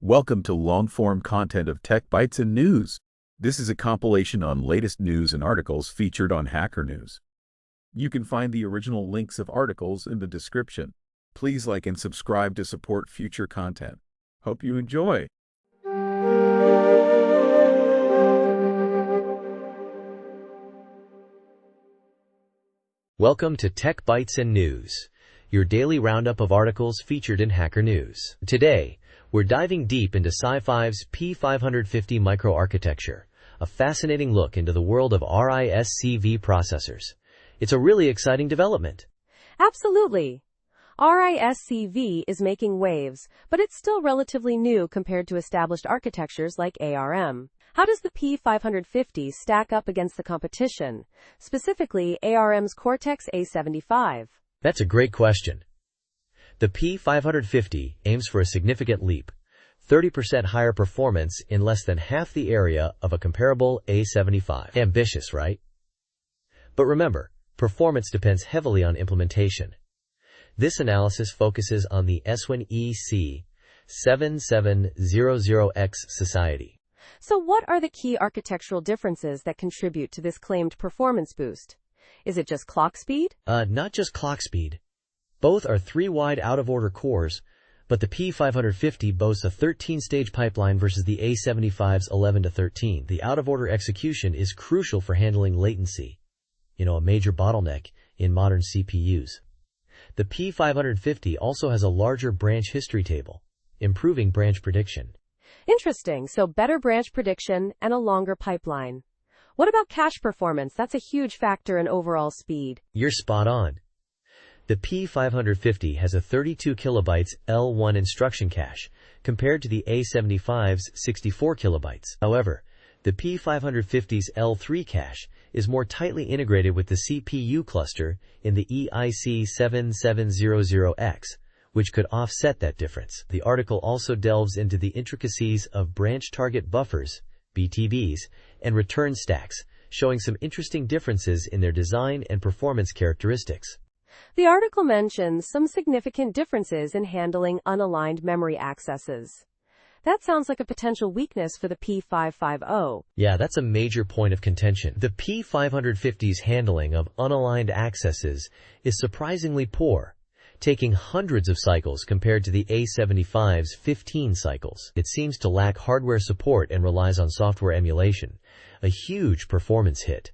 Welcome to long-form content of Tech Bytes and News. This is a compilation on latest news and articles featured on Hacker News. You can find the original links of articles in the description. Please like and subscribe to support future content. Hope you enjoy. Welcome to Tech Bytes and News, your daily roundup of articles featured in Hacker News. Today, we're diving deep into Sci-Fi's P550 microarchitecture, a fascinating look into the world of RISC-V processors. It's a really exciting development. Absolutely. RISC-V is making waves, but it's still relatively new compared to established architectures like ARM. How does the P550 stack up against the competition, specifically ARM's Cortex-A75? That's a great question. The P550 aims for a significant leap, 30% higher performance in less than half the area of a comparable A75. Ambitious, right? But remember, performance depends heavily on implementation. This analysis focuses on the S1EC7700X Society. So what are the key architectural differences that contribute to this claimed performance boost? Is it just clock speed? Not just clock speed. Both are 3 wide out-of-order cores, but the P550 boasts a 13-stage pipeline versus the A75's 11 to 13. The out-of-order execution is crucial for handling latency, a major bottleneck in modern CPUs. The P550 also has a larger branch history table, improving branch prediction. Interesting, so better branch prediction and a longer pipeline. What about cache performance? That's a huge factor in overall speed. You're spot on. The P550 has a 32 kilobytes L1 instruction cache, compared to the A75's 64 kilobytes. However, the P550's L3 cache is more tightly integrated with the CPU cluster in the EIC7700X, which could offset that difference. The article also delves into the intricacies of branch target buffers, BTBs, and return stacks, showing some interesting differences in their design and performance characteristics. The article mentions some significant differences in handling unaligned memory accesses. That sounds like a potential weakness for the P550. Yeah, that's a major point of contention. The P550's handling of unaligned accesses is surprisingly poor, taking hundreds of cycles compared to the A75's 15 cycles. It seems to lack hardware support and relies on software emulation, a huge performance hit.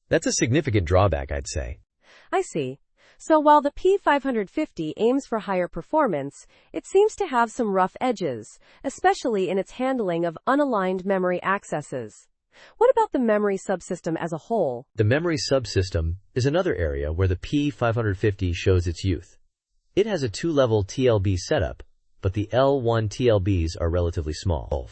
That's a significant drawback, I'd say. I see. So while the P550 aims for higher performance, it seems to have some rough edges, especially in its handling of unaligned memory accesses. What about the memory subsystem as a whole? The memory subsystem is another area where the P550 shows its youth. It has a 2-level TLB setup, but the L1 TLBs are relatively small.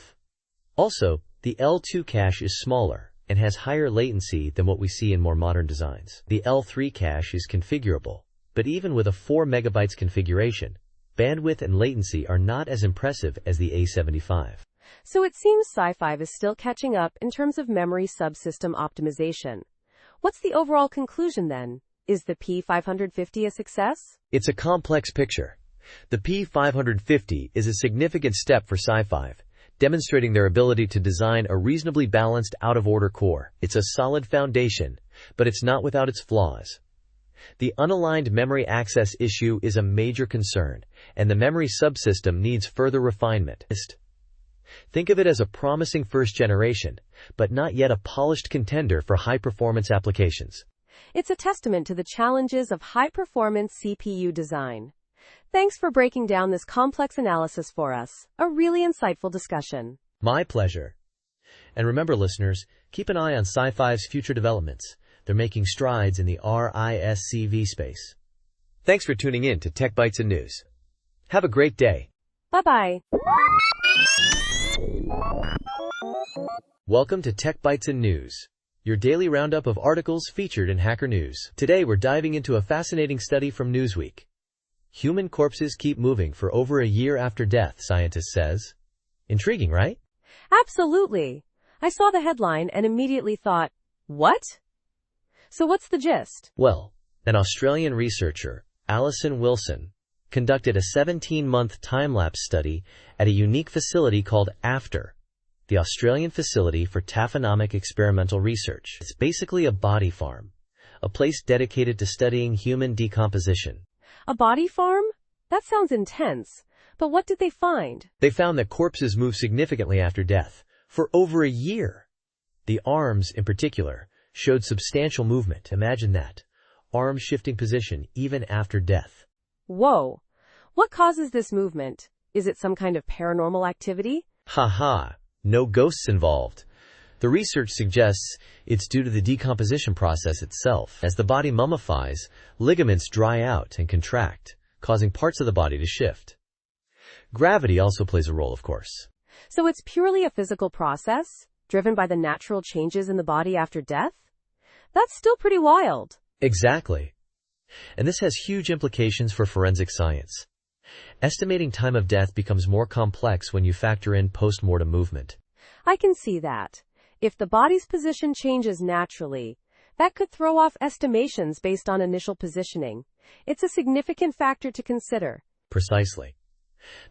Also, the L2 cache is smaller and has higher latency than what we see in more modern designs. The L3 cache is configurable, but even with a 4 megabytes configuration, bandwidth and latency are not as impressive as the A75. So it seems Sci-Fi is still catching up in terms of memory subsystem optimization. What's the overall conclusion then? Is the P550 a success? It's a complex picture. The P550 is a significant step for Sci-Fi, demonstrating their ability to design a reasonably balanced out-of-order core. It's a solid foundation, but it's not without its flaws. The unaligned memory access issue is a major concern, and the memory subsystem needs further refinement. Think of it as a promising first generation, but not yet a polished contender for high-performance applications. It's a testament to the challenges of high-performance CPU design. Thanks for breaking down this complex analysis for us. A really insightful discussion. My pleasure. And remember, listeners, keep an eye on Sci-Fi's future developments. They're making strides in the RISC-V space. Thanks for tuning in to Tech Bytes and News. Have a great day. Bye-bye. Welcome to Tech Bytes and News, your daily roundup of articles featured in Hacker News. Today we're diving into a fascinating study from Newsweek. Human corpses keep moving for over a year after death, scientist says. Intriguing, right? Absolutely. I saw the headline and immediately thought, what? So what's the gist? Well, an Australian researcher, Alison Wilson, conducted a 17-month time-lapse study at a unique facility called AFTER, the Australian Facility for Taphonomic Experimental Research. It's basically a body farm, a place dedicated to studying human decomposition. A body farm? That sounds intense. But what did they find? They found that corpses move significantly after death, for over a year. The arms, in particular, showed substantial movement. Imagine that. Arms shifting position even after death. Whoa. What causes this movement? Is it some kind of paranormal activity? Haha, no ghosts involved. The research suggests it's due to the decomposition process itself. As the body mummifies, ligaments dry out and contract, causing parts of the body to shift. Gravity also plays a role, of course. So it's purely a physical process, driven by the natural changes in the body after death? That's still pretty wild. Exactly. And this has huge implications for forensic science. Estimating time of death becomes more complex when you factor in post-mortem movement. I can see that. If the body's position changes naturally, that could throw off estimations based on initial positioning. It's a significant factor to consider. Precisely.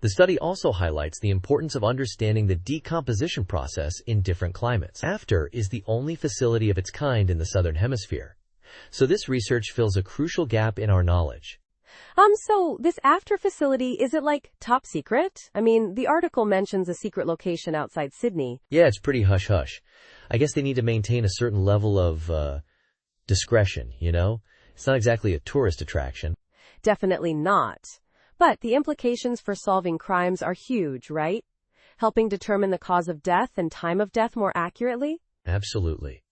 The study also highlights the importance of understanding the decomposition process in different climates. AFTER is the only facility of its kind in the Southern Hemisphere, so this research fills a crucial gap in our knowledge. So this AFTER facility, is it like top secret? I mean, the article mentions a secret location outside Sydney. Yeah, it's pretty hush-hush. I guess they need to maintain a certain level of discretion, you know? It's not exactly a tourist attraction. Definitely not. But the implications for solving crimes are huge, right? Helping determine the cause of death and time of death more accurately? Absolutely.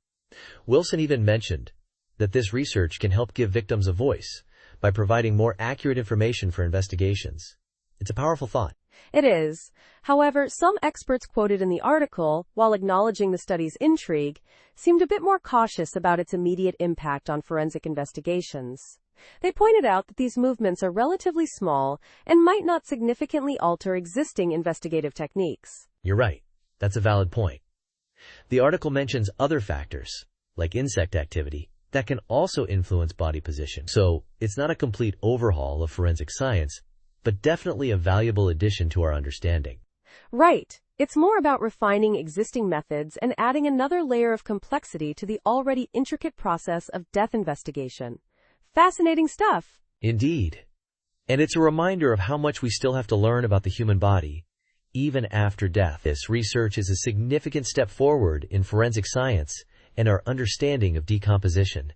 Wilson even mentioned that this research can help give victims a voice by providing more accurate information for investigations. It's a powerful thought. It is. However, some experts quoted in the article, while acknowledging the study's intrigue, seemed a bit more cautious about its immediate impact on forensic investigations. They pointed out that these movements are relatively small and might not significantly alter existing investigative techniques. You're right. That's a valid point. The article mentions other factors, like insect activity, that can also influence body position. So, it's not a complete overhaul of forensic science, but definitely a valuable addition to our understanding. Right. It's more about refining existing methods and adding another layer of complexity to the already intricate process of death investigation. Fascinating stuff. Indeed. And it's a reminder of how much we still have to learn about the human body, even after death. This research is a significant step forward in forensic science and our understanding of decomposition.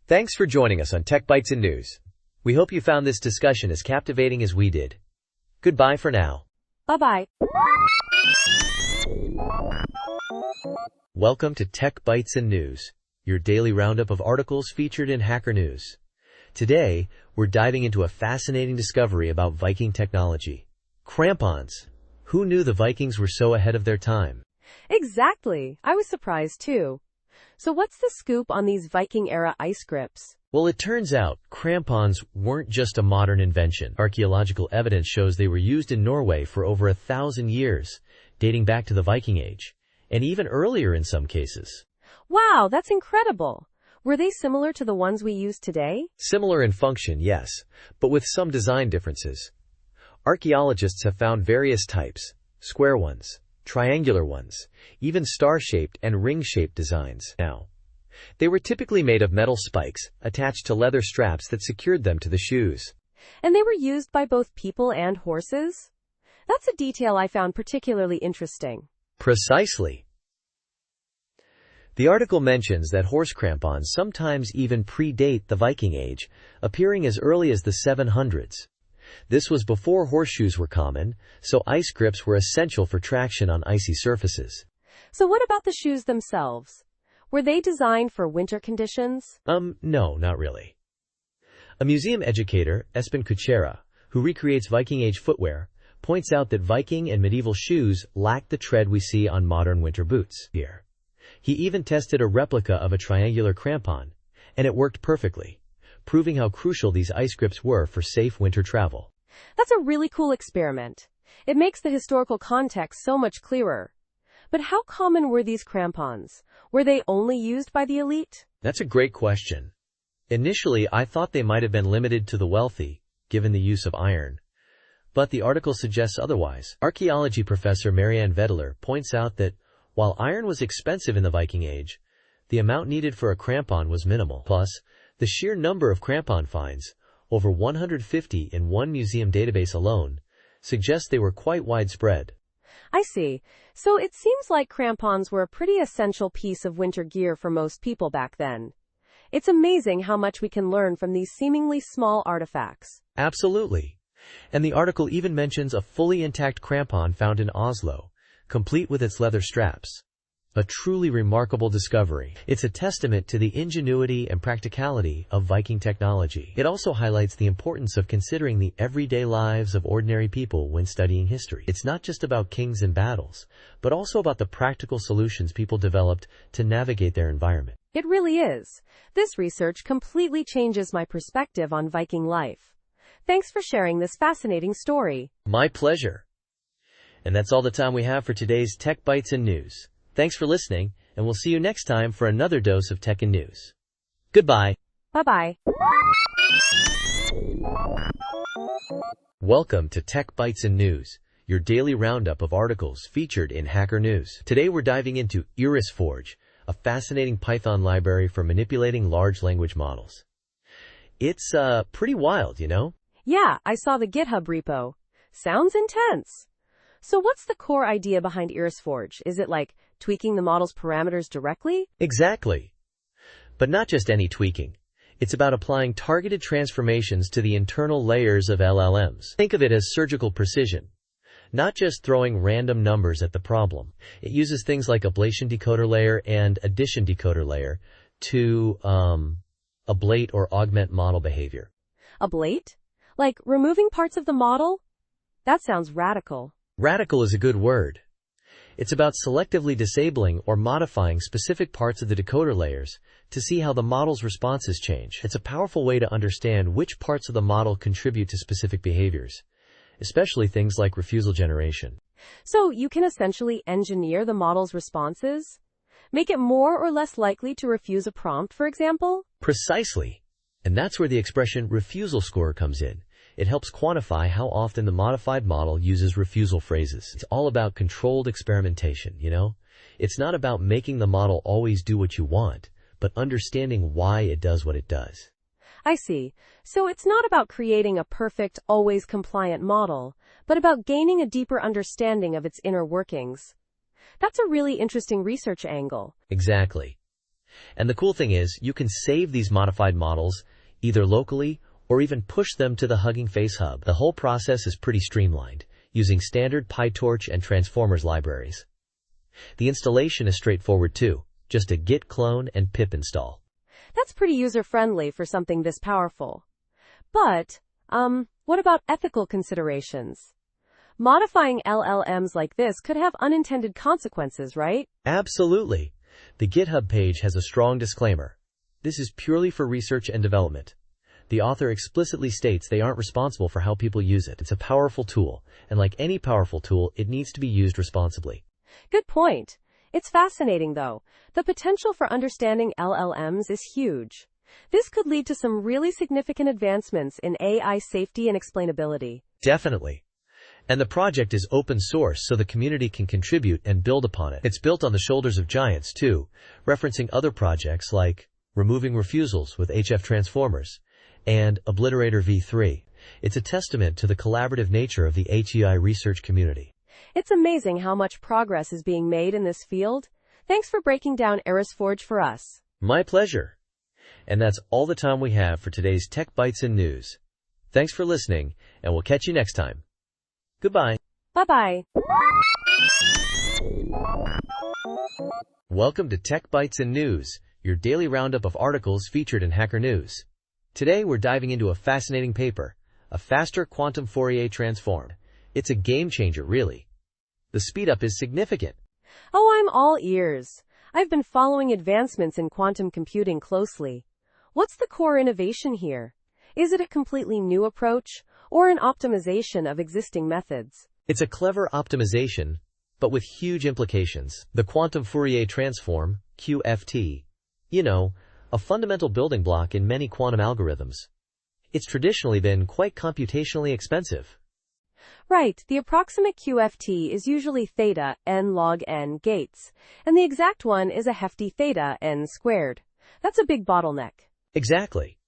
Thanks for joining us on Tech Bytes and News. We hope you found this discussion as captivating as we did. Goodbye for now. Bye-bye. Welcome to Tech Bytes and News, your daily roundup of articles featured in Hacker News. Today, we're diving into a fascinating discovery about Viking technology. Crampons. Who knew the Vikings were so ahead of their time? Exactly. I was surprised too. So what's the scoop on these Viking-era ice grips? Well, it turns out crampons weren't just a modern invention. Archaeological evidence shows they were used in Norway for over 1,000 years, dating back to the Viking Age, and even earlier in some cases. Wow, that's incredible. Were they similar to the ones we use today? Similar in function, yes, but with some design differences. Archaeologists have found various types: square ones, triangular ones, even star-shaped and ring-shaped designs. Now, they were typically made of metal spikes attached to leather straps that secured them to the shoes. And they were used by both people and horses? That's a detail I found particularly interesting. Precisely. The article mentions that horse crampons sometimes even predate the Viking Age, appearing as early as the 700s. This was before horseshoes were common, so ice grips were essential for traction on icy surfaces. So what about the shoes themselves? Were they designed for winter conditions? No, not really. A museum educator, Espen Kuchera, who recreates Viking Age footwear, points out that Viking and medieval shoes lacked the tread we see on modern winter boots here. He even tested a replica of a triangular crampon, and it worked perfectly, proving how crucial these ice grips were for safe winter travel. That's a really cool experiment. It makes the historical context so much clearer. But how common were these crampons? Were they only used by the elite? That's a great question. Initially, I thought they might have been limited to the wealthy, given the use of iron. But the article suggests otherwise. Archaeology professor Marianne Vedeler points out that while iron was expensive in the Viking Age, the amount needed for a crampon was minimal. Plus, the sheer number of crampon finds, over 150 in one museum database alone, suggests they were quite widespread. I see. So it seems like crampons were a pretty essential piece of winter gear for most people back then. It's amazing how much we can learn from these seemingly small artifacts. Absolutely. And the article even mentions a fully intact crampon found in Oslo, complete with its leather straps. A truly remarkable discovery. It's a testament to the ingenuity and practicality of Viking technology. It also highlights the importance of considering the everyday lives of ordinary people when studying history. It's not just about kings and battles, but also about the practical solutions people developed to navigate their environment. It really is. This research completely changes my perspective on Viking life. Thanks for sharing this fascinating story. My pleasure. And that's all the time we have for today's Tech Bytes and News. Thanks for listening, and we'll see you next time for another dose of tech and news. Goodbye. Bye-bye. Welcome to Tech Bytes and News, your daily roundup of articles featured in Hacker News. Today we're diving into IrisForge, a fascinating Python library for manipulating large language models. It's pretty wild, you know? Yeah, I saw the GitHub repo. Sounds intense. So what's the core idea behind IrisForge? Is it like tweaking the model's parameters directly? Exactly. But not just any tweaking. It's about applying targeted transformations to the internal layers of LLMs. Think of it as surgical precision. Not just throwing random numbers at the problem. It uses things like ablation decoder layer and addition decoder layer to ablate or augment model behavior. Ablate? Like removing parts of the model? That sounds radical. Radical is a good word. It's about selectively disabling or modifying specific parts of the decoder layers to see how the model's responses change. It's a powerful way to understand which parts of the model contribute to specific behaviors, especially things like refusal generation. So you can essentially engineer the model's responses? Make it more or less likely to refuse a prompt, for example? Precisely. And that's where the expression refusal score comes in. It helps quantify how often the modified model uses refusal phrases. It's all about controlled experimentation, you know? It's not about making the model always do what you want, but understanding why it does what it does. I see. So it's not about creating a perfect, always compliant model, but about gaining a deeper understanding of its inner workings. That's a really interesting research angle. Exactly. And the cool thing is, you can save these modified models either locally or even push them to the Hugging Face hub. The whole process is pretty streamlined, using standard PyTorch and Transformers libraries. The installation is straightforward too, just a git clone and pip install. That's pretty user-friendly for something this powerful. But, what about ethical considerations? Modifying LLMs like this could have unintended consequences, right? Absolutely. The GitHub page has a strong disclaimer. This is purely for research and development. The author explicitly states they aren't responsible for how people use it. It's a powerful tool, and like any powerful tool, it needs to be used responsibly. Good point. It's fascinating, though. The potential for understanding LLMs is huge. This could lead to some really significant advancements in AI safety and explainability. Definitely. And the project is open source, so the community can contribute and build upon it. It's built on the shoulders of giants, too, referencing other projects like removing refusals with HF Transformers and Obliterator v3. It's a testament to the collaborative nature of the HEI research community. It's amazing how much progress is being made in this field. Thanks for breaking down IrisForge for us. My pleasure. And that's all the time we have for today's Tech Bytes and News. Thanks for listening, and we'll catch you next time. Goodbye. Bye-bye. Welcome to Tech Bytes and News, your daily roundup of articles featured in Hacker News. Today we're diving into a fascinating paper, a faster quantum Fourier transform. It's a game changer, really. The speed up is significant. Oh, I'm all ears. I've been following advancements in quantum computing closely. What's the core innovation here? Is it a completely new approach, or an optimization of existing methods? It's a clever optimization, but with huge implications. The quantum Fourier transform, QFT, a fundamental building block in many quantum algorithms. It's traditionally been quite computationally expensive. Right, the approximate QFT is usually theta n log n gates, and the exact one is a hefty theta n squared. That's a big bottleneck. Exactly.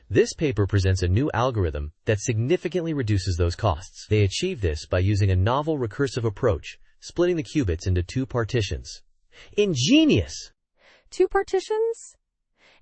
This paper presents a new algorithm that significantly reduces those costs. They achieve this by using a novel recursive approach, splitting the qubits into two partitions. Ingenious! Two partitions?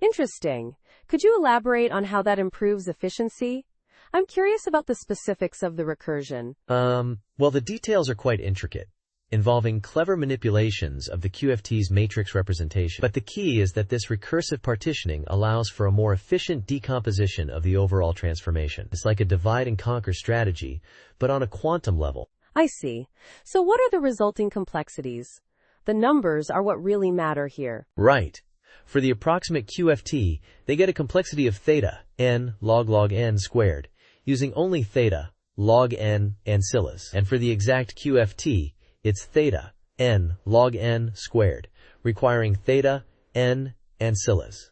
Interesting. Could you elaborate on how that improves efficiency? I'm curious about the specifics of the recursion. Well, the details are quite intricate, involving clever manipulations of the QFT's matrix representation. But the key is that this recursive partitioning allows for a more efficient decomposition of the overall transformation. It's like a divide and conquer strategy, but on a quantum level. I see. So what are the resulting complexities? The numbers are what really matter here. Right. For the approximate QFT, they get a complexity of theta, n log n squared, using only theta, log n ancillas. And for the exact QFT, it's theta, n log n squared, requiring theta, n ancillas.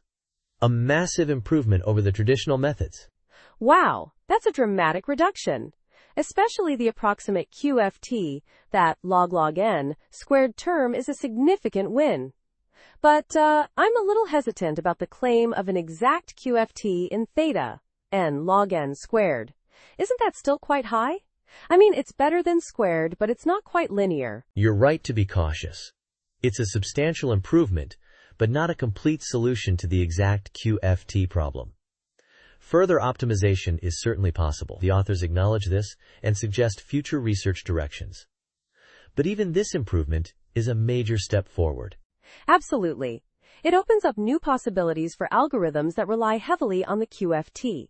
A massive improvement over the traditional methods. Wow, that's a dramatic reduction. Especially the approximate QFT, that log n squared term is a significant win. But I'm a little hesitant about the claim of an exact QFT in theta, n log n squared. Isn't that still quite high? I mean, it's better than squared, but it's not quite linear. You're right to be cautious. It's a substantial improvement, but not a complete solution to the exact QFT problem. Further optimization is certainly possible. The authors acknowledge this and suggest future research directions. But even this improvement is a major step forward. Absolutely. It opens up new possibilities for algorithms that rely heavily on the QFT.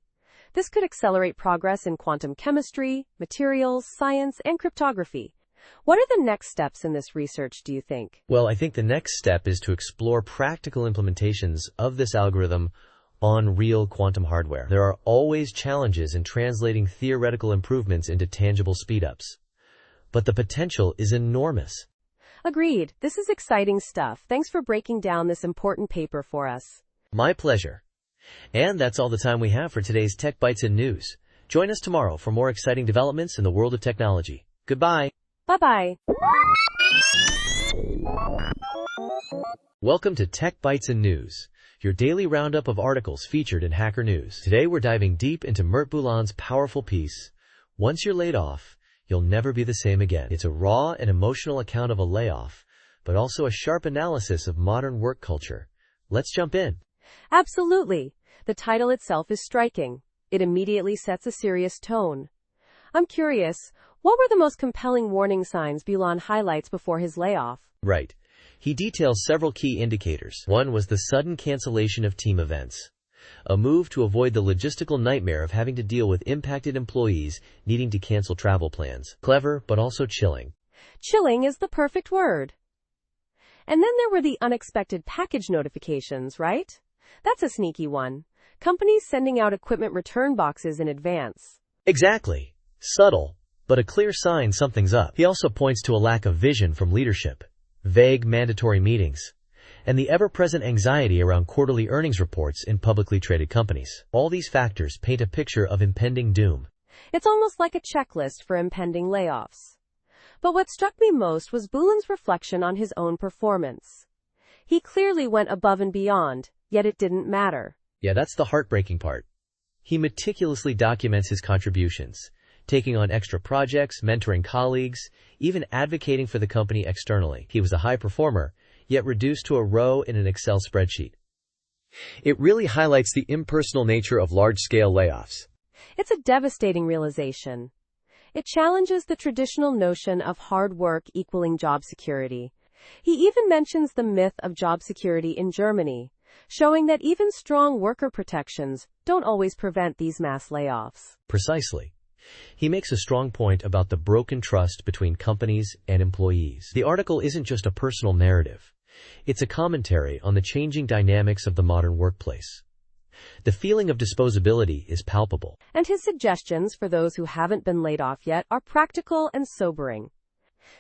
This could accelerate progress in quantum chemistry, materials, science, and cryptography. What are the next steps in this research, do you think? Well, I think the next step is to explore practical implementations of this algorithm on real quantum hardware. There are always challenges in translating theoretical improvements into tangible speedups. But the potential is enormous. Agreed. This is exciting stuff. Thanks for breaking down this important paper for us. My pleasure. And that's all the time we have for today's Tech Bytes and News. Join us tomorrow for more exciting developments in the world of technology. Goodbye. Bye-bye. Welcome to Tech Bytes and News, your daily roundup of articles featured in Hacker News. Today we're diving deep into Mert Boulan's powerful piece, Once You're Laid Off, You'll Never Be the Same Again. It's a raw and emotional account of a layoff, but also a sharp analysis of modern work culture. Let's jump in. Absolutely. The title itself is striking. It immediately sets a serious tone. I'm curious, what were the most compelling warning signs Boulan highlights before his layoff? Right. He details several key indicators. One was the sudden cancellation of team events, a move to avoid the logistical nightmare of having to deal with impacted employees needing to cancel travel plans. Clever, but also chilling. Chilling is the perfect word. And then there were the unexpected package notifications, right? That's a sneaky one. Companies sending out equipment return boxes in advance. Exactly. Subtle, but a clear sign something's up. He also points to a lack of vision from leadership, vague mandatory meetings, and the ever-present anxiety around quarterly earnings reports in publicly traded companies. All these factors paint a picture of impending doom. It's almost like a checklist for impending layoffs. But what struck me most was Boulan's reflection on his own performance. He clearly went above and beyond, yet it didn't matter. Yeah, that's the heartbreaking part. He meticulously documents his contributions, taking on extra projects, mentoring colleagues, even advocating for the company externally. He was a high performer, yet reduced to a row in an Excel spreadsheet. It really highlights the impersonal nature of large-scale layoffs. It's a devastating realization. It challenges the traditional notion of hard work equaling job security. He even mentions the myth of job security in Germany, showing that even strong worker protections don't always prevent these mass layoffs. Precisely. He makes a strong point about the broken trust between companies and employees. The article isn't just a personal narrative. It's a commentary on the changing dynamics of the modern workplace. The feeling of disposability is palpable. And his suggestions for those who haven't been laid off yet are practical and sobering.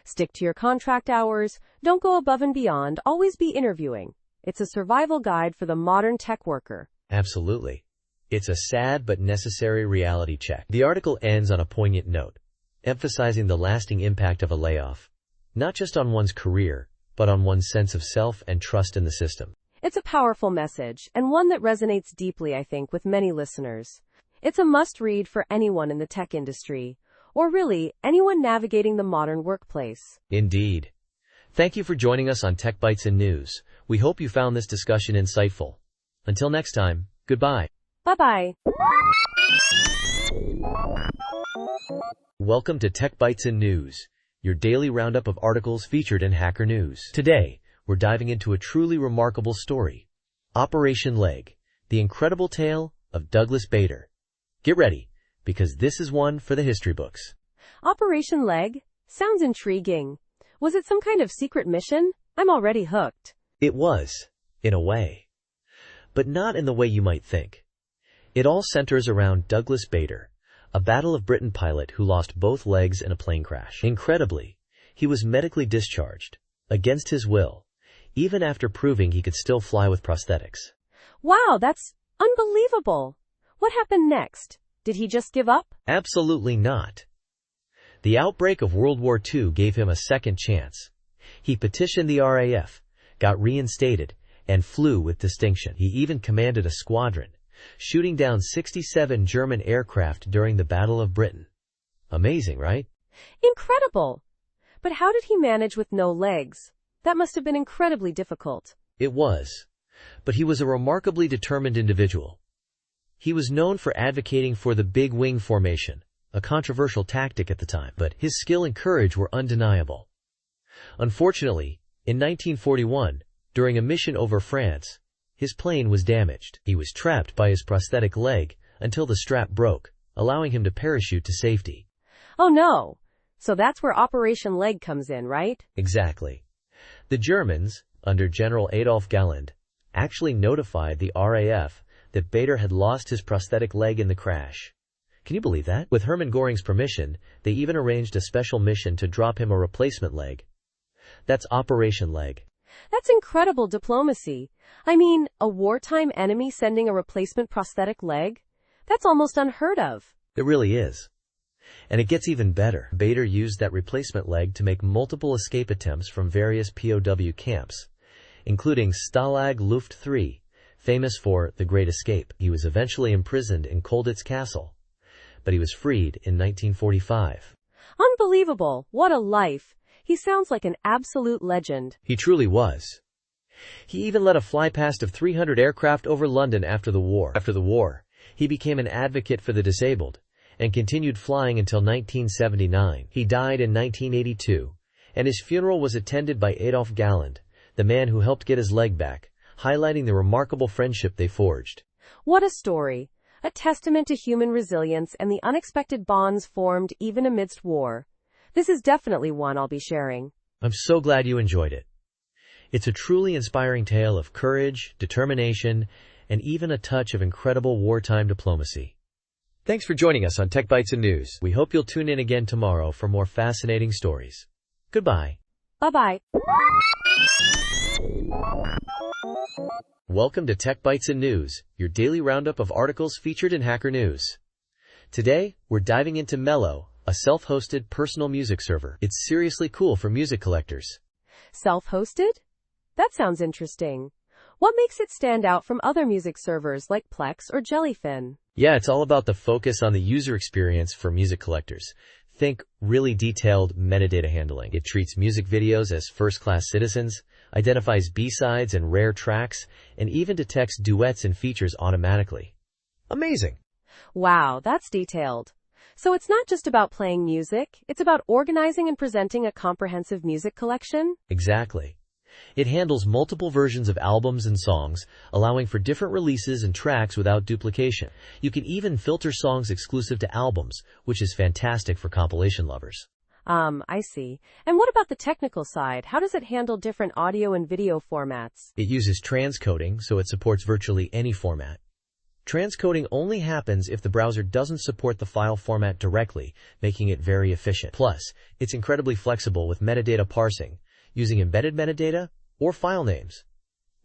Stick to your contract hours, don't go above and beyond, always be interviewing. It's a survival guide for the modern tech worker. Absolutely. It's a sad but necessary reality check. The article ends on a poignant note, emphasizing the lasting impact of a layoff, not just on one's career, but on one's sense of self and trust in the system. It's a powerful message, and one that resonates deeply, I think, with many listeners. It's a must-read for anyone in the tech industry, or really, anyone navigating the modern workplace. Indeed. Thank you for joining us on Tech Bytes and News. We hope you found this discussion insightful. Until next time, goodbye. Bye-bye. Welcome to Tech Bytes and News, your daily roundup of articles featured in Hacker News. Today, we're diving into a truly remarkable story. Operation Leg, the incredible tale of Douglas Bader. Get ready, because this is one for the history books. Operation Leg? Sounds intriguing. Was it some kind of secret mission? I'm already hooked. It was, in a way. But not in the way you might think. It all centers around Douglas Bader, a Battle of Britain pilot who lost both legs in a plane crash. Incredibly, he was medically discharged, against his will, even after proving he could still fly with prosthetics. Wow, that's unbelievable. What happened next? Did he just give up? Absolutely not. The outbreak of World War II gave him a second chance. He petitioned the RAF, got reinstated, and flew with distinction. He even commanded a squadron, shooting down 67 German aircraft during the Battle of Britain. Amazing, right? Incredible. But how did he manage with no legs? That must have been incredibly difficult. It was. But he was a remarkably determined individual. He was known for advocating for the big wing formation, a controversial tactic at the time, but his skill and courage were undeniable. Unfortunately, in 1941, during a mission over France, his plane was damaged. He was trapped by his prosthetic leg until the strap broke, allowing him to parachute to safety. Oh no! So that's where Operation Leg comes in, right? Exactly. The Germans, under General Adolf Galland, actually notified the RAF that Bader had lost his prosthetic leg in the crash. Can you believe that? With Hermann Göring's permission, they even arranged a special mission to drop him a replacement leg. That's Operation Leg. That's incredible diplomacy. I mean, a wartime enemy sending a replacement prosthetic leg? That's almost unheard of. It really is. And it gets even better. Bader used that replacement leg to make multiple escape attempts from various POW camps, including Stalag Luft 3, famous for the Great Escape. He was eventually imprisoned in Colditz Castle, but he was freed in 1945. Unbelievable. What a life. He sounds like an absolute legend. He truly was. He even led a flypast of 300 aircraft over London after the war. After the war, he became an advocate for the disabled and continued flying until 1979. He died in 1982, and his funeral was attended by Adolf Galland, the man who helped get his leg back, highlighting the remarkable friendship they forged. What a story. A testament to human resilience and the unexpected bonds formed even amidst war. This is definitely one I'll be sharing. I'm so glad you enjoyed it. It's a truly inspiring tale of courage, determination, and even a touch of incredible wartime diplomacy. Thanks for joining us on Tech Bytes and News. We hope you'll tune in again tomorrow for more fascinating stories. Goodbye. Bye-bye. Welcome to Tech Bytes and News, your daily roundup of articles featured in Hacker News. Today, we're diving into Mellow, a self-hosted personal music server. It's seriously cool for music collectors. Self-hosted? That sounds interesting. What makes it stand out from other music servers like Plex or Jellyfin? Yeah, it's all about the focus on the user experience for music collectors. Think really detailed metadata handling. It treats music videos as first-class citizens, identifies B-sides and rare tracks, and even detects duets and features automatically. Amazing! Wow, that's detailed. So it's not just about playing music, it's about organizing and presenting a comprehensive music collection? Exactly. It handles multiple versions of albums and songs, allowing for different releases and tracks without duplication. You can even filter songs exclusive to albums, which is fantastic for compilation lovers. I see. And what about the technical side? How does it handle different audio and video formats? It uses transcoding, so it supports virtually any format. Transcoding only happens if the browser doesn't support the file format directly, making it very efficient. Plus, it's incredibly flexible with metadata parsing, using embedded metadata or file names,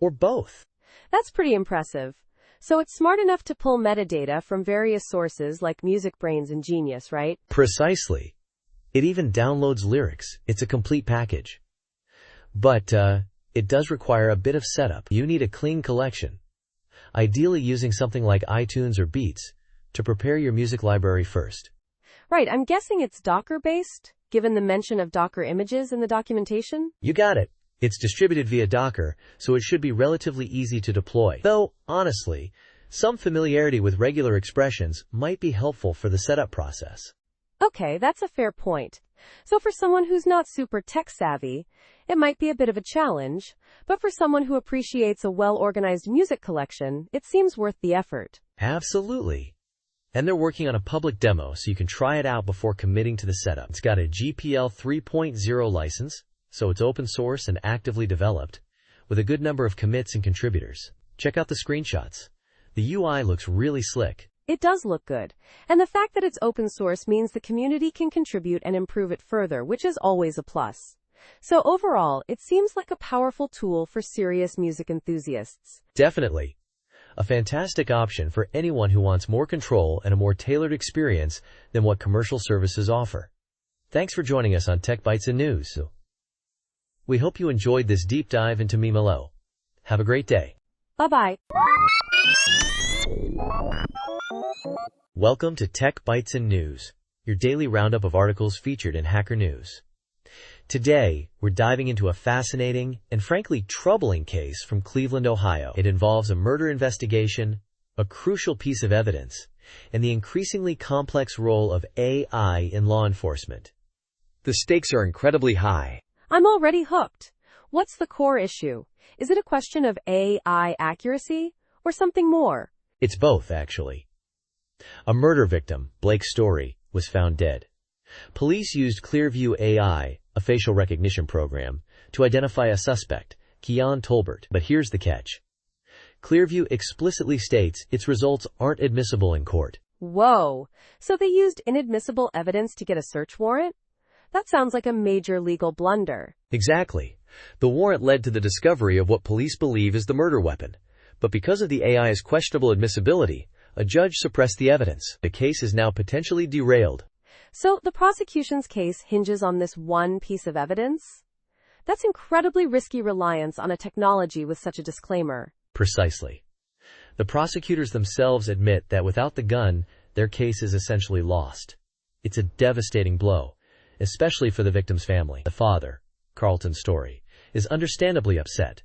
or both. That's pretty impressive. So it's smart enough to pull metadata from various sources like Music Brains and Genius, right? Precisely. It even downloads lyrics. It's a complete package. But, it does require a bit of setup. You need a clean collection, ideally using something like iTunes or Beats, to prepare your music library first. Right, I'm guessing it's Docker-based, given the mention of Docker images in the documentation? You got it. It's distributed via Docker, so it should be relatively easy to deploy. Though, honestly, some familiarity with regular expressions might be helpful for the setup process. Okay, that's a fair point. So for someone who's not super tech-savvy, it might be a bit of a challenge, but for someone who appreciates a well-organized music collection, it seems worth the effort. Absolutely. And they're working on a public demo, so you can try it out before committing to the setup. It's got a GPL 3.0 license, so it's open source and actively developed, with a good number of commits and contributors. Check out the screenshots. The UI looks really slick. It does look good. And the fact that it's open source means the community can contribute and improve it further, which is always a plus. So overall, it seems like a powerful tool for serious music enthusiasts. Definitely. A fantastic option for anyone who wants more control and a more tailored experience than what commercial services offer. Thanks for joining us on Tech Bytes and News. We hope you enjoyed this deep dive into Mimelo. Have a great day. Bye-bye. Welcome to Tech Bytes and News, your daily roundup of articles featured in Hacker News. Today, we're diving into a fascinating and frankly troubling case from Cleveland, Ohio. It involves a murder investigation, a crucial piece of evidence, and the increasingly complex role of AI in law enforcement. The stakes are incredibly high. I'm already hooked. What's the core issue? Is it a question of AI accuracy or something more? It's both, actually. A murder victim, Blake Story, was found dead. Police used Clearview AI, a facial recognition program, to identify a suspect, Keon Tolbert. But here's the catch. Clearview explicitly states its results aren't admissible in court. Whoa. So they used inadmissible evidence to get a search warrant? That sounds like a major legal blunder. Exactly. The warrant led to the discovery of what police believe is the murder weapon. But because of the AI's questionable admissibility, a judge suppressed the evidence. The case is now potentially derailed. So the prosecution's case hinges on this one piece of evidence? That's incredibly risky reliance on a technology with such a disclaimer. Precisely. The prosecutors themselves admit that without the gun, their case is essentially lost. It's a devastating blow, especially for the victim's family. The father, Carlton Story, is understandably upset,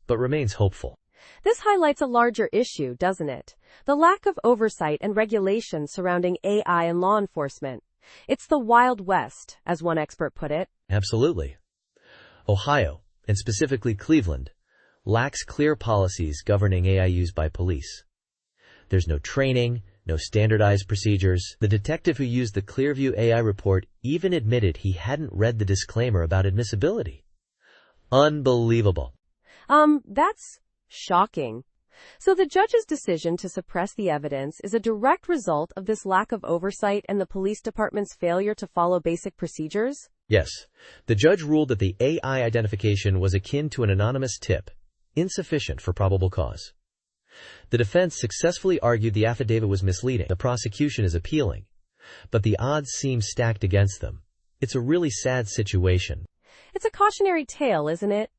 but remains hopeful. This highlights a larger issue, doesn't it? The lack of oversight and regulation surrounding AI and law enforcement. It's the Wild West, as one expert put it. Absolutely. Ohio, and specifically Cleveland, lacks clear policies governing AI use by police. There's no training, no standardized procedures. The detective who used the Clearview AI report even admitted he hadn't read the disclaimer about admissibility. Unbelievable. That's shocking. So the judge's decision to suppress the evidence is a direct result of this lack of oversight and the police department's failure to follow basic procedures? Yes. The judge ruled that the AI identification was akin to an anonymous tip, insufficient for probable cause. The defense successfully argued the affidavit was misleading. The prosecution is appealing, but the odds seem stacked against them. It's a really sad situation. It's a cautionary tale, isn't it?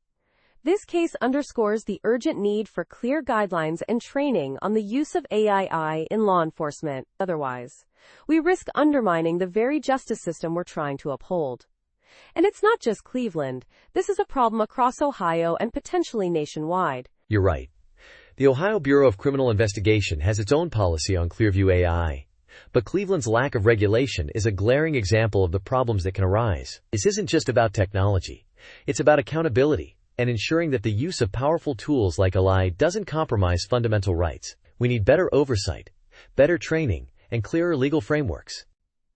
This case underscores the urgent need for clear guidelines and training on the use of AI in law enforcement. Otherwise, we risk undermining the very justice system we're trying to uphold. And it's not just Cleveland. This is a problem across Ohio and potentially nationwide. You're right. The Ohio Bureau of Criminal Investigation has its own policy on Clearview AI. But Cleveland's lack of regulation is a glaring example of the problems that can arise. This isn't just about technology. It's about accountability and ensuring that the use of powerful tools like AI doesn't compromise fundamental rights. We need better oversight, better training, and clearer legal frameworks.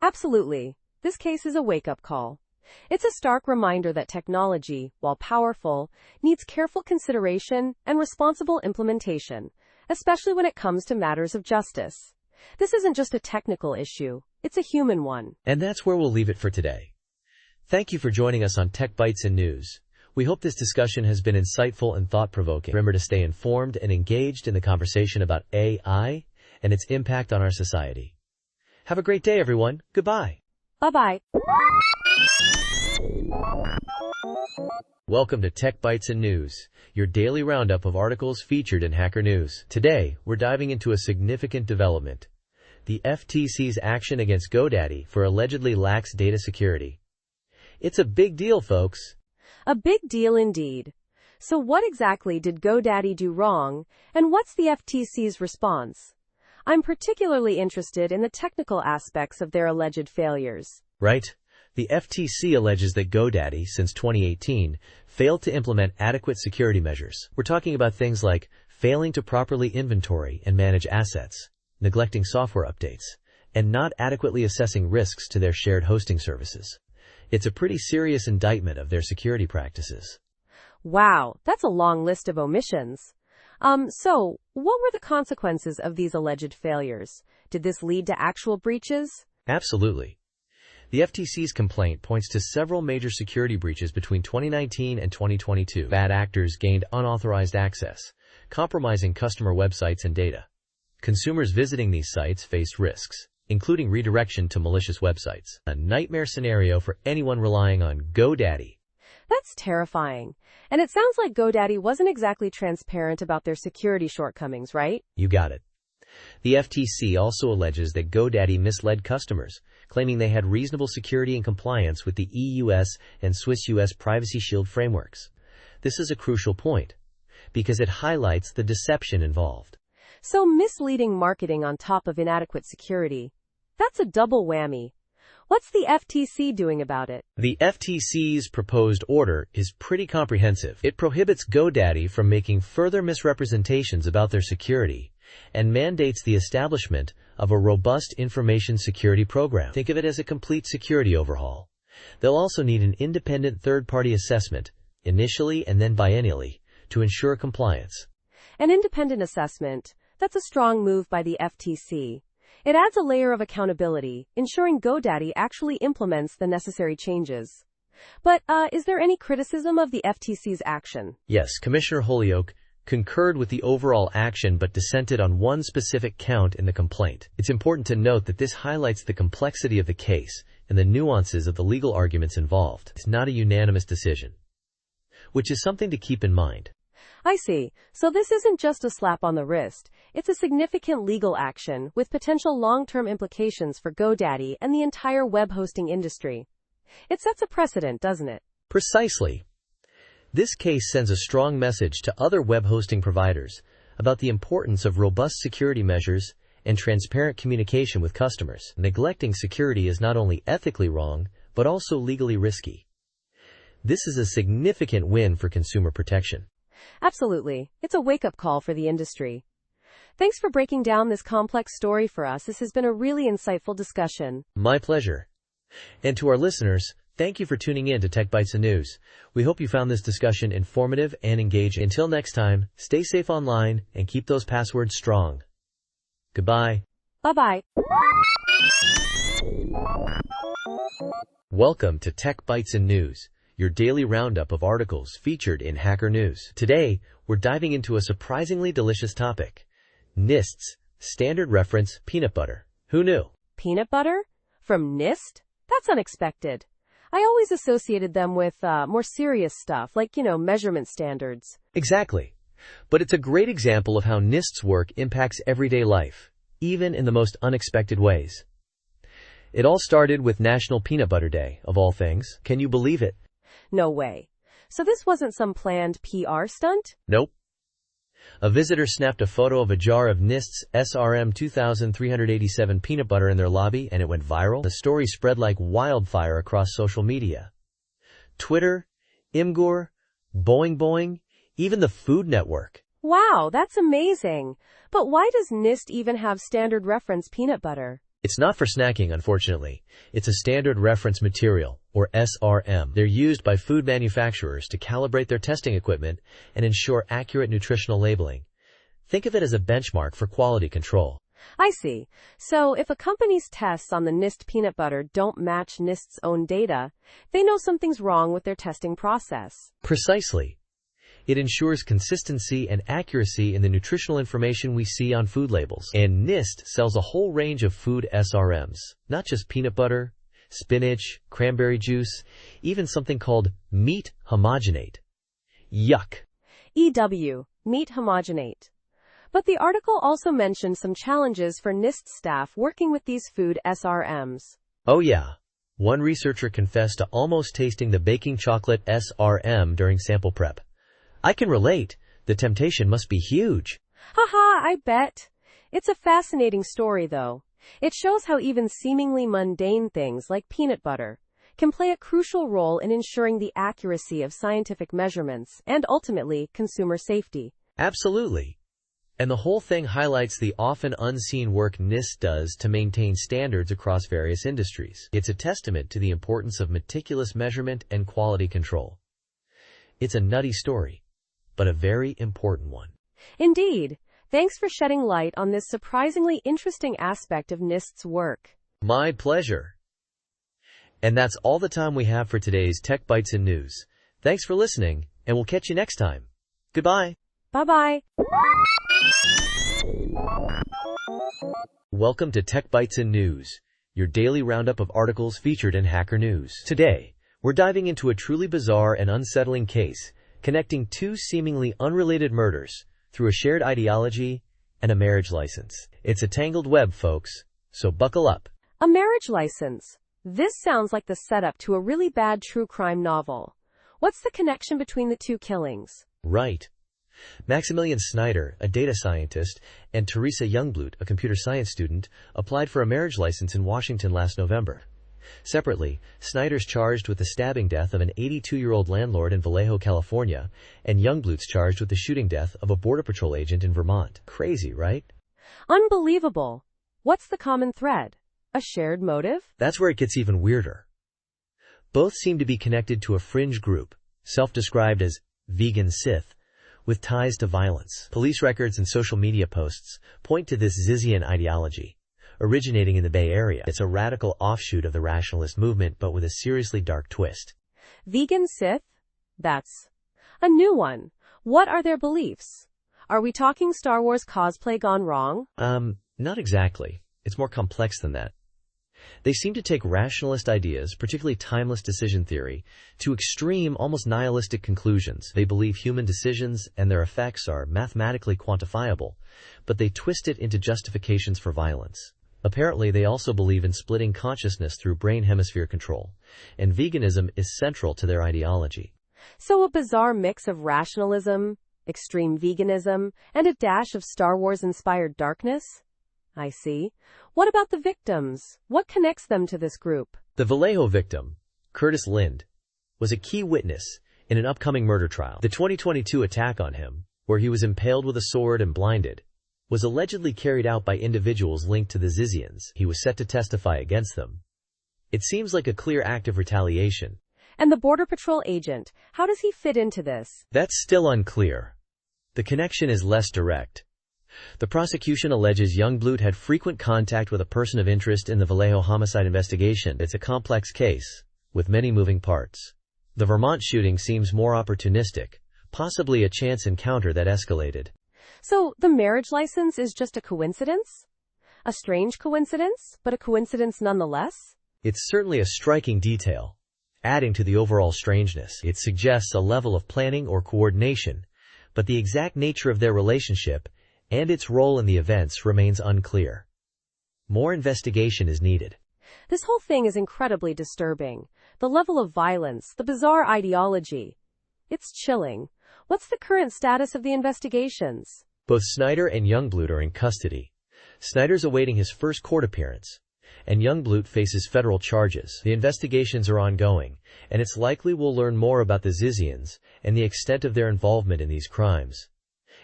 Absolutely. This case is a wake-up call. It's a stark reminder that technology, while powerful, needs careful consideration and responsible implementation, especially when it comes to matters of justice. This isn't just a technical issue, it's a human one. And that's where we'll leave it for today. Thank you for joining us on Tech Bytes and News. We We hope this discussion has been insightful and thought-provoking. Remember to stay informed and engaged in the conversation about AI and its impact on our society. Have a great day, everyone. Goodbye. Bye-bye. Welcome to Tech Bytes and News, your daily roundup of articles featured in Hacker News. Today, we're diving into a significant development: the FTC's action against GoDaddy for allegedly lax data security. It's a big deal, folks. A big deal indeed. So what exactly did GoDaddy do wrong, and what's the FTC's response? I'm particularly interested in the technical aspects of their alleged failures. Right? The FTC alleges that GoDaddy, since 2018, failed to implement adequate security measures. We're talking about things like failing to properly inventory and manage assets, neglecting software updates, and not adequately assessing risks to their shared hosting services. It's a pretty serious indictment of their security practices. Wow, that's a long list of omissions. So, what were the consequences of these alleged failures? Did this lead to actual breaches? Absolutely. The FTC's complaint points to several major security breaches between 2019 and 2022. Bad actors gained unauthorized access, compromising customer websites and data. Consumers visiting these sites faced risks, including redirection to malicious websites. A nightmare scenario for anyone relying on GoDaddy. That's terrifying. And it sounds like GoDaddy wasn't exactly transparent about their security shortcomings, right? You got it. The FTC also alleges that GoDaddy misled customers, claiming they had reasonable security and compliance with the EU-US and Swiss-US Privacy Shield frameworks. This is a crucial point, because it highlights the deception involved. So misleading marketing on top of inadequate security. That's a double whammy. What's the FTC doing about it? The FTC's proposed order is pretty comprehensive. It prohibits GoDaddy from making further misrepresentations about their security and mandates the establishment of a robust information security program. Think of it as a complete security overhaul. They'll also need an independent third-party assessment, initially and then biennially, to ensure compliance. An independent assessment. That's a strong move by the FTC. It adds a layer of accountability, ensuring GoDaddy actually implements the necessary changes. But, is there any criticism of the FTC's action? Yes, Commissioner Holyoke concurred with the overall action but dissented on one specific count in the complaint. It's important to note that this highlights the complexity of the case and the nuances of the legal arguments involved. It's not a unanimous decision, which is something to keep in mind. I see. So this isn't just a slap on the wrist. It's a significant legal action with potential long-term implications for GoDaddy and the entire web hosting industry. It sets a precedent, doesn't it? Precisely. This case sends a strong message to other web hosting providers about the importance of robust security measures and transparent communication with customers. Neglecting security is not only ethically wrong, but also legally risky. This is a significant win for consumer protection. Absolutely. It's a wake-up call for the industry. Thanks for breaking down this complex story for us. This has been a really insightful discussion. My pleasure. And to our listeners, thank you for tuning in to Tech Bytes and News. We hope you found this discussion informative and engaging. Until next time, stay safe online and keep those passwords strong. Goodbye. Bye-bye. Welcome to Tech Bytes and News, your daily roundup of articles featured in Hacker News. Today, we're diving into a surprisingly delicious topic: NIST's Standard Reference Peanut Butter. Who knew? Peanut butter? From NIST? That's unexpected. I always associated them with more serious stuff, like, measurement standards. Exactly. But it's a great example of how NIST's work impacts everyday life, even in the most unexpected ways. It all started with National Peanut Butter Day, of all things. Can you believe it? No way. So this wasn't some planned PR stunt? Nope. A visitor snapped a photo of a jar of NIST's SRM 2387 peanut butter in their lobby, and it went viral. The story spread like wildfire across social media. Twitter, Imgur, Boing Boing, even the Food Network. Wow, that's amazing. But why does NIST even have standard reference peanut butter? It's not for snacking, unfortunately. It's a standard reference material, or SRM. They're used by food manufacturers to calibrate their testing equipment and ensure accurate nutritional labeling. Think of it as a benchmark for quality control. I see. So if a company's tests on the NIST peanut butter don't match NIST's own data, they know something's wrong with their testing process. Precisely. It ensures consistency and accuracy in the nutritional information we see on food labels. And NIST sells a whole range of food SRMs, not just peanut butter, spinach, cranberry juice, even something called meat homogenate. Yuck. EW, meat homogenate. But the article also mentioned some challenges for NIST staff working with these food SRMs. Oh yeah. One researcher confessed to almost tasting the baking chocolate SRM during sample prep. I can relate. The temptation must be huge. Haha, I bet. It's a fascinating story, though. It shows how even seemingly mundane things like peanut butter can play a crucial role in ensuring the accuracy of scientific measurements and ultimately consumer safety. Absolutely. And the whole thing highlights the often unseen work NIST does to maintain standards across various industries. It's a testament to the importance of meticulous measurement and quality control. It's a nutty story, but a very important one. Indeed. Thanks for shedding light on this surprisingly interesting aspect of NIST's work. My pleasure. And that's all the time we have for today's Tech Bytes and News. Thanks for listening, and we'll catch you next time. Goodbye. Bye-bye. Welcome to Tech Bytes and News, your daily roundup of articles featured in Hacker News. Today, we're diving into a truly bizarre and unsettling case connecting two seemingly unrelated murders through a shared ideology and a marriage license. It's a tangled web, folks, so buckle up. A marriage license. This sounds like the setup to a really bad true crime novel. What's the connection between the two killings? Right. Maximilian Snyder, a data scientist, and Teresa Youngblood, a computer science student, applied for a marriage license in Washington last November. Separately, Snyder's charged with the stabbing death of an 82-year-old landlord in Vallejo, California, and Youngblood's charged with the shooting death of a Border Patrol agent in Vermont. Crazy, right? Unbelievable. What's the common thread? A shared motive? That's where it gets even weirder. Both seem to be connected to a fringe group, self-described as vegan Sith, with ties to violence. Police records and social media posts point to this Zizian ideology, originating in the Bay Area. It's a radical offshoot of the rationalist movement, but with a seriously dark twist. Vegan Sith? That's a new one. What are their beliefs? Are we talking Star Wars cosplay gone wrong? Not exactly. It's more complex than that. They seem to take rationalist ideas, particularly timeless decision theory, to extreme, almost nihilistic conclusions. They believe human decisions and their effects are mathematically quantifiable, but they twist it into justifications for violence. Apparently, they also believe in splitting consciousness through brain hemisphere control, and veganism is central to their ideology. So a bizarre mix of rationalism, extreme veganism, and a dash of Star Wars-inspired darkness? I see. What about the victims? What connects them to this group? The Vallejo victim, Curtis Lind, was a key witness in an upcoming murder trial. The 2022 attack on him, where he was impaled with a sword and blinded, was allegedly carried out by individuals linked to the Zizians. He was set to testify against them. It seems like a clear act of retaliation. And the Border Patrol agent, how does he fit into this? That's still unclear. The connection is less direct. The prosecution alleges Youngblood had frequent contact with a person of interest in the Vallejo homicide investigation. It's a complex case, with many moving parts. The Vermont shooting seems more opportunistic, possibly a chance encounter that escalated. So, the marriage license is just a coincidence? A strange coincidence, but a coincidence nonetheless? It's certainly a striking detail, adding to the overall strangeness. It suggests a level of planning or coordination, but the exact nature of their relationship and its role in the events remains unclear. More investigation is needed. This whole thing is incredibly disturbing. The level of violence, the bizarre ideology. It's chilling. What's the current status of the investigations? Both Snyder and Youngblood are in custody. Snyder's awaiting his first court appearance, and Youngblood faces federal charges. The investigations are ongoing, and it's likely we'll learn more about the Zizians and the extent of their involvement in these crimes.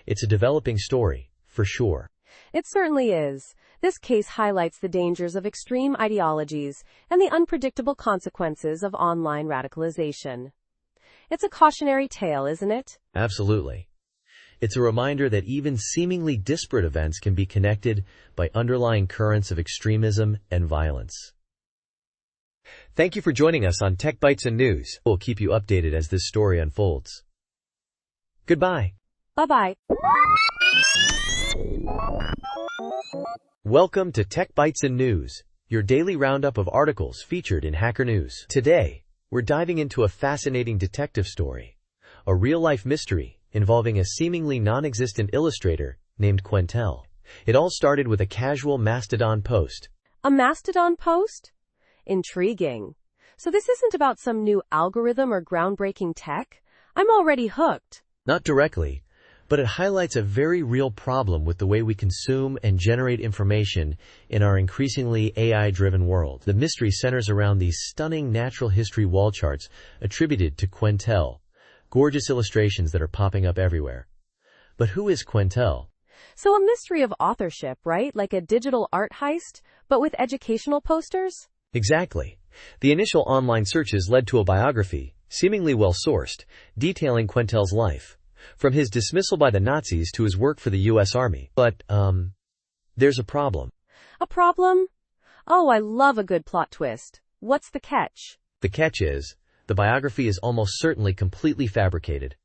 It's a developing story, for sure. It certainly is. This case highlights the dangers of extreme ideologies and the unpredictable consequences of online radicalization. It's a cautionary tale, isn't it? Absolutely. It's a reminder that even seemingly disparate events can be connected by underlying currents of extremism and violence. Thank you for joining us on Tech Bytes and News. We'll keep you updated as this story unfolds. Goodbye. Bye-bye. Welcome to Tech Bytes and News, your daily roundup of articles featured in Hacker News. Today, we're diving into a fascinating detective story, a real-life mystery involving a seemingly non-existent illustrator named Quentel. It all started with a casual Mastodon post. A Mastodon post? Intriguing. So this isn't about some new algorithm or groundbreaking tech? I'm already hooked. Not directly, but it highlights a very real problem with the way we consume and generate information in our increasingly AI-driven world. The mystery centers around these stunning natural history wall charts attributed to Quentel, gorgeous illustrations that are popping up everywhere. But who is Quentel? So a mystery of authorship, right? Like a digital art heist, but with educational posters? Exactly. The initial online searches led to a biography, seemingly well-sourced, detailing Quentel's life, from his dismissal by the Nazis to his work for the U.S. Army. But, there's a problem. A problem? Oh, I love a good plot twist. What's the catch? The catch is, the biography is almost certainly completely fabricated.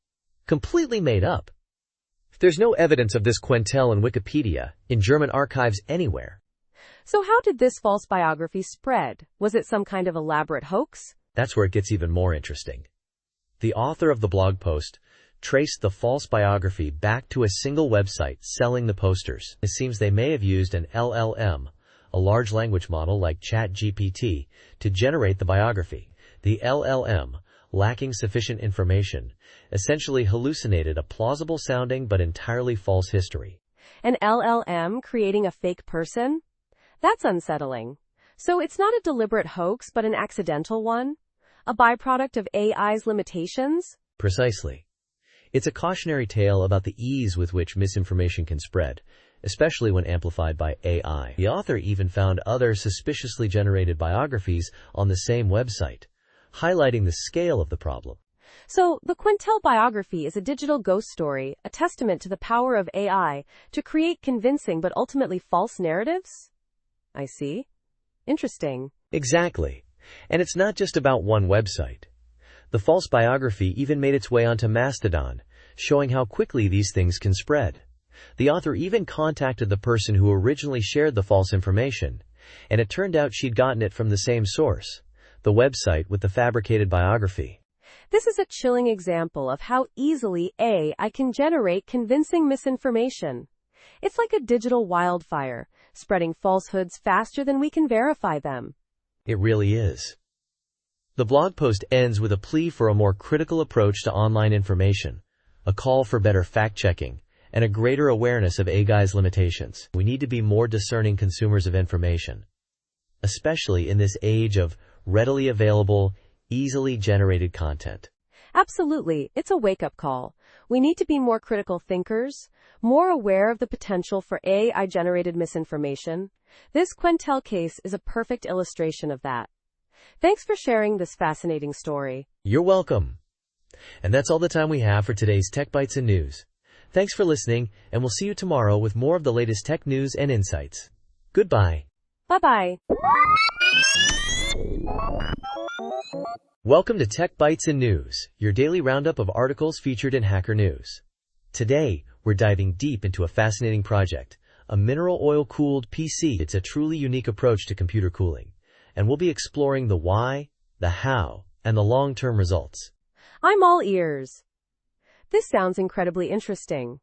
Completely made up. There's no evidence of this Quentel in Wikipedia, in German archives anywhere. So how did this false biography spread? Was it some kind of elaborate hoax? That's where it gets even more interesting. The author of the blog post traced the false biography back to a single website selling the posters. It seems they may have used an LLM, a large language model like ChatGPT, to generate the biography. The LLM, lacking sufficient information, essentially hallucinated a plausible-sounding but entirely false history. An LLM creating a fake person? That's unsettling. So it's not a deliberate hoax, but an accidental one? A byproduct of AI's limitations? Precisely. It's a cautionary tale about the ease with which misinformation can spread, especially when amplified by AI. The author even found other suspiciously generated biographies on the same website, highlighting the scale of the problem. So, the Quentel biography is a digital ghost story, a testament to the power of AI to create convincing but ultimately false narratives? I see. Interesting. Exactly. And it's not just about one website. The false biography even made its way onto Mastodon, showing how quickly these things can spread. The author even contacted the person who originally shared the false information, and it turned out she'd gotten it from the same source, the website with the fabricated biography. This is a chilling example of how easily AI can generate convincing misinformation. It's like a digital wildfire, spreading falsehoods faster than we can verify them. It really is. The blog post ends with a plea for a more critical approach to online information, a call for better fact-checking, and a greater awareness of AI's limitations. We need to be more discerning consumers of information, especially in this age of readily available, easily generated content. Absolutely, it's a wake-up call. We need to be more critical thinkers, more aware of the potential for AI-generated misinformation. This Quentel case is a perfect illustration of that. Thanks for sharing this fascinating story. You're welcome. And that's all the time we have for today's Tech Bytes and News. Thanks for listening, and we'll see you tomorrow with more of the latest tech news and insights. Goodbye. Bye-bye. Welcome to Tech Bytes and News, your daily roundup of articles featured in Hacker News. Today, we're diving deep into a fascinating project, a mineral oil-cooled PC. It's a truly unique approach to computer cooling, and we'll be exploring the why, the how, and the long-term results. I'm all ears. This sounds incredibly interesting.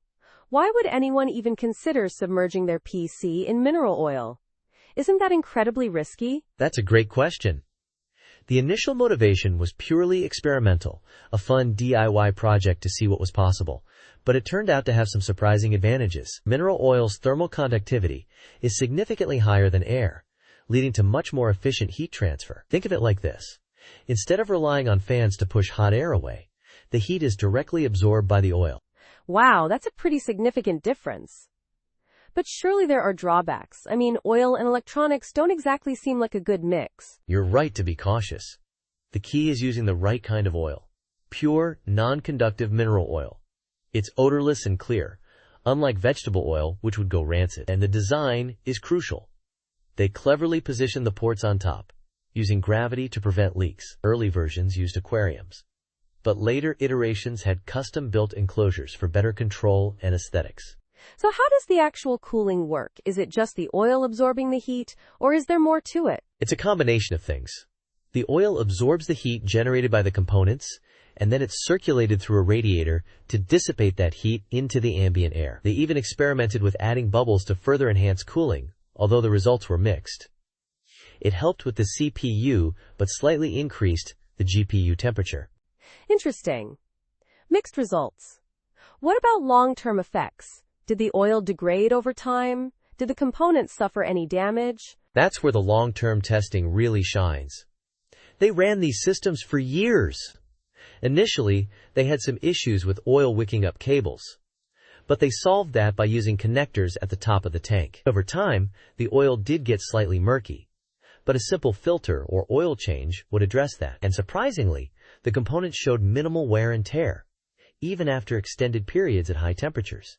Why would anyone even consider submerging their PC in mineral oil? Isn't that incredibly risky? That's a great question. The initial motivation was purely experimental, a fun DIY project to see what was possible, but it turned out to have some surprising advantages. Mineral oil's thermal conductivity is significantly higher than air, leading to much more efficient heat transfer. Think of it like this. Instead of relying on fans to push hot air away, the heat is directly absorbed by the oil. Wow, that's a pretty significant difference. But surely there are drawbacks. I mean, oil and electronics don't exactly seem like a good mix. You're right to be cautious. The key is using the right kind of oil. Pure, non-conductive mineral oil. It's odorless and clear, unlike vegetable oil, which would go rancid. And the design is crucial. They cleverly position the ports on top, using gravity to prevent leaks. Early versions used aquariums, but later iterations had custom-built enclosures for better control and aesthetics. So how does the actual cooling work? Is it just the oil absorbing the heat, or is there more to it? It's a combination of things. The oil absorbs the heat generated by the components, and then it's circulated through a radiator to dissipate that heat into the ambient air. They even experimented with adding bubbles to further enhance cooling, although the results were mixed. It helped with the CPU, but slightly increased the GPU temperature. Interesting. Mixed results. What about long-term effects? Did the oil degrade over time? Did the components suffer any damage? That's where the long-term testing really shines. They ran these systems for years. Initially, they had some issues with oil wicking up cables, but they solved that by using connectors at the top of the tank. Over time, the oil did get slightly murky, but a simple filter or oil change would address that. And surprisingly, the components showed minimal wear and tear, even after extended periods at high temperatures.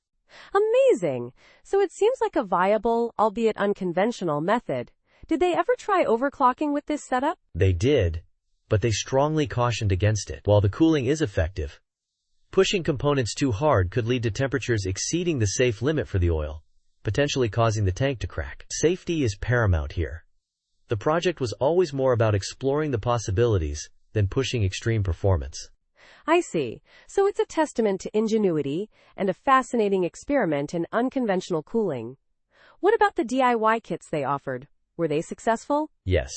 Amazing! So it seems like a viable, albeit unconventional, method. Did they ever try overclocking with this setup? They did, but they strongly cautioned against it. While the cooling is effective, pushing components too hard could lead to temperatures exceeding the safe limit for the oil, potentially causing the tank to crack. Safety is paramount here. The project was always more about exploring the possibilities than pushing extreme performance. I see. So it's a testament to ingenuity and a fascinating experiment in unconventional cooling. What about the DIY kits they offered? Were they successful? Yes,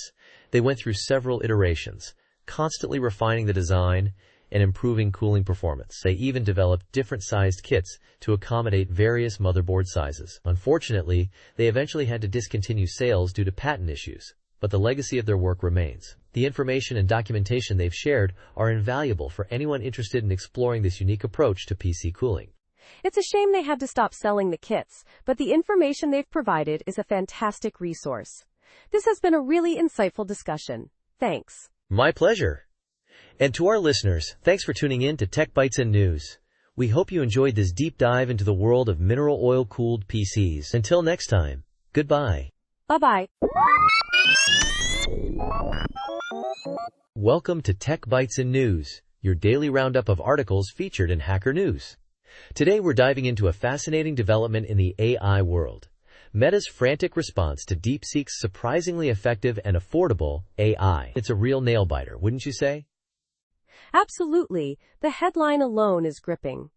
they went through several iterations, constantly refining the design and improving cooling performance. They even developed different-sized kits to accommodate various motherboard sizes. Unfortunately, they eventually had to discontinue sales due to patent issues, but the legacy of their work remains. The information and documentation they've shared are invaluable for anyone interested in exploring this unique approach to PC cooling. It's a shame they had to stop selling the kits, but the information they've provided is a fantastic resource. This has been a really insightful discussion. Thanks. My pleasure. And to our listeners, thanks for tuning in to Tech Bytes and News. We hope you enjoyed this deep dive into the world of mineral oil-cooled PCs. Until next time, goodbye. Bye-bye. Welcome to Tech Bytes and News, your daily roundup of articles featured in Hacker News. Today we're diving into a fascinating development in the AI world. Meta's frantic response to DeepSeek's surprisingly effective and affordable AI. It's a real nail-biter, wouldn't you say? Absolutely. The headline alone is gripping.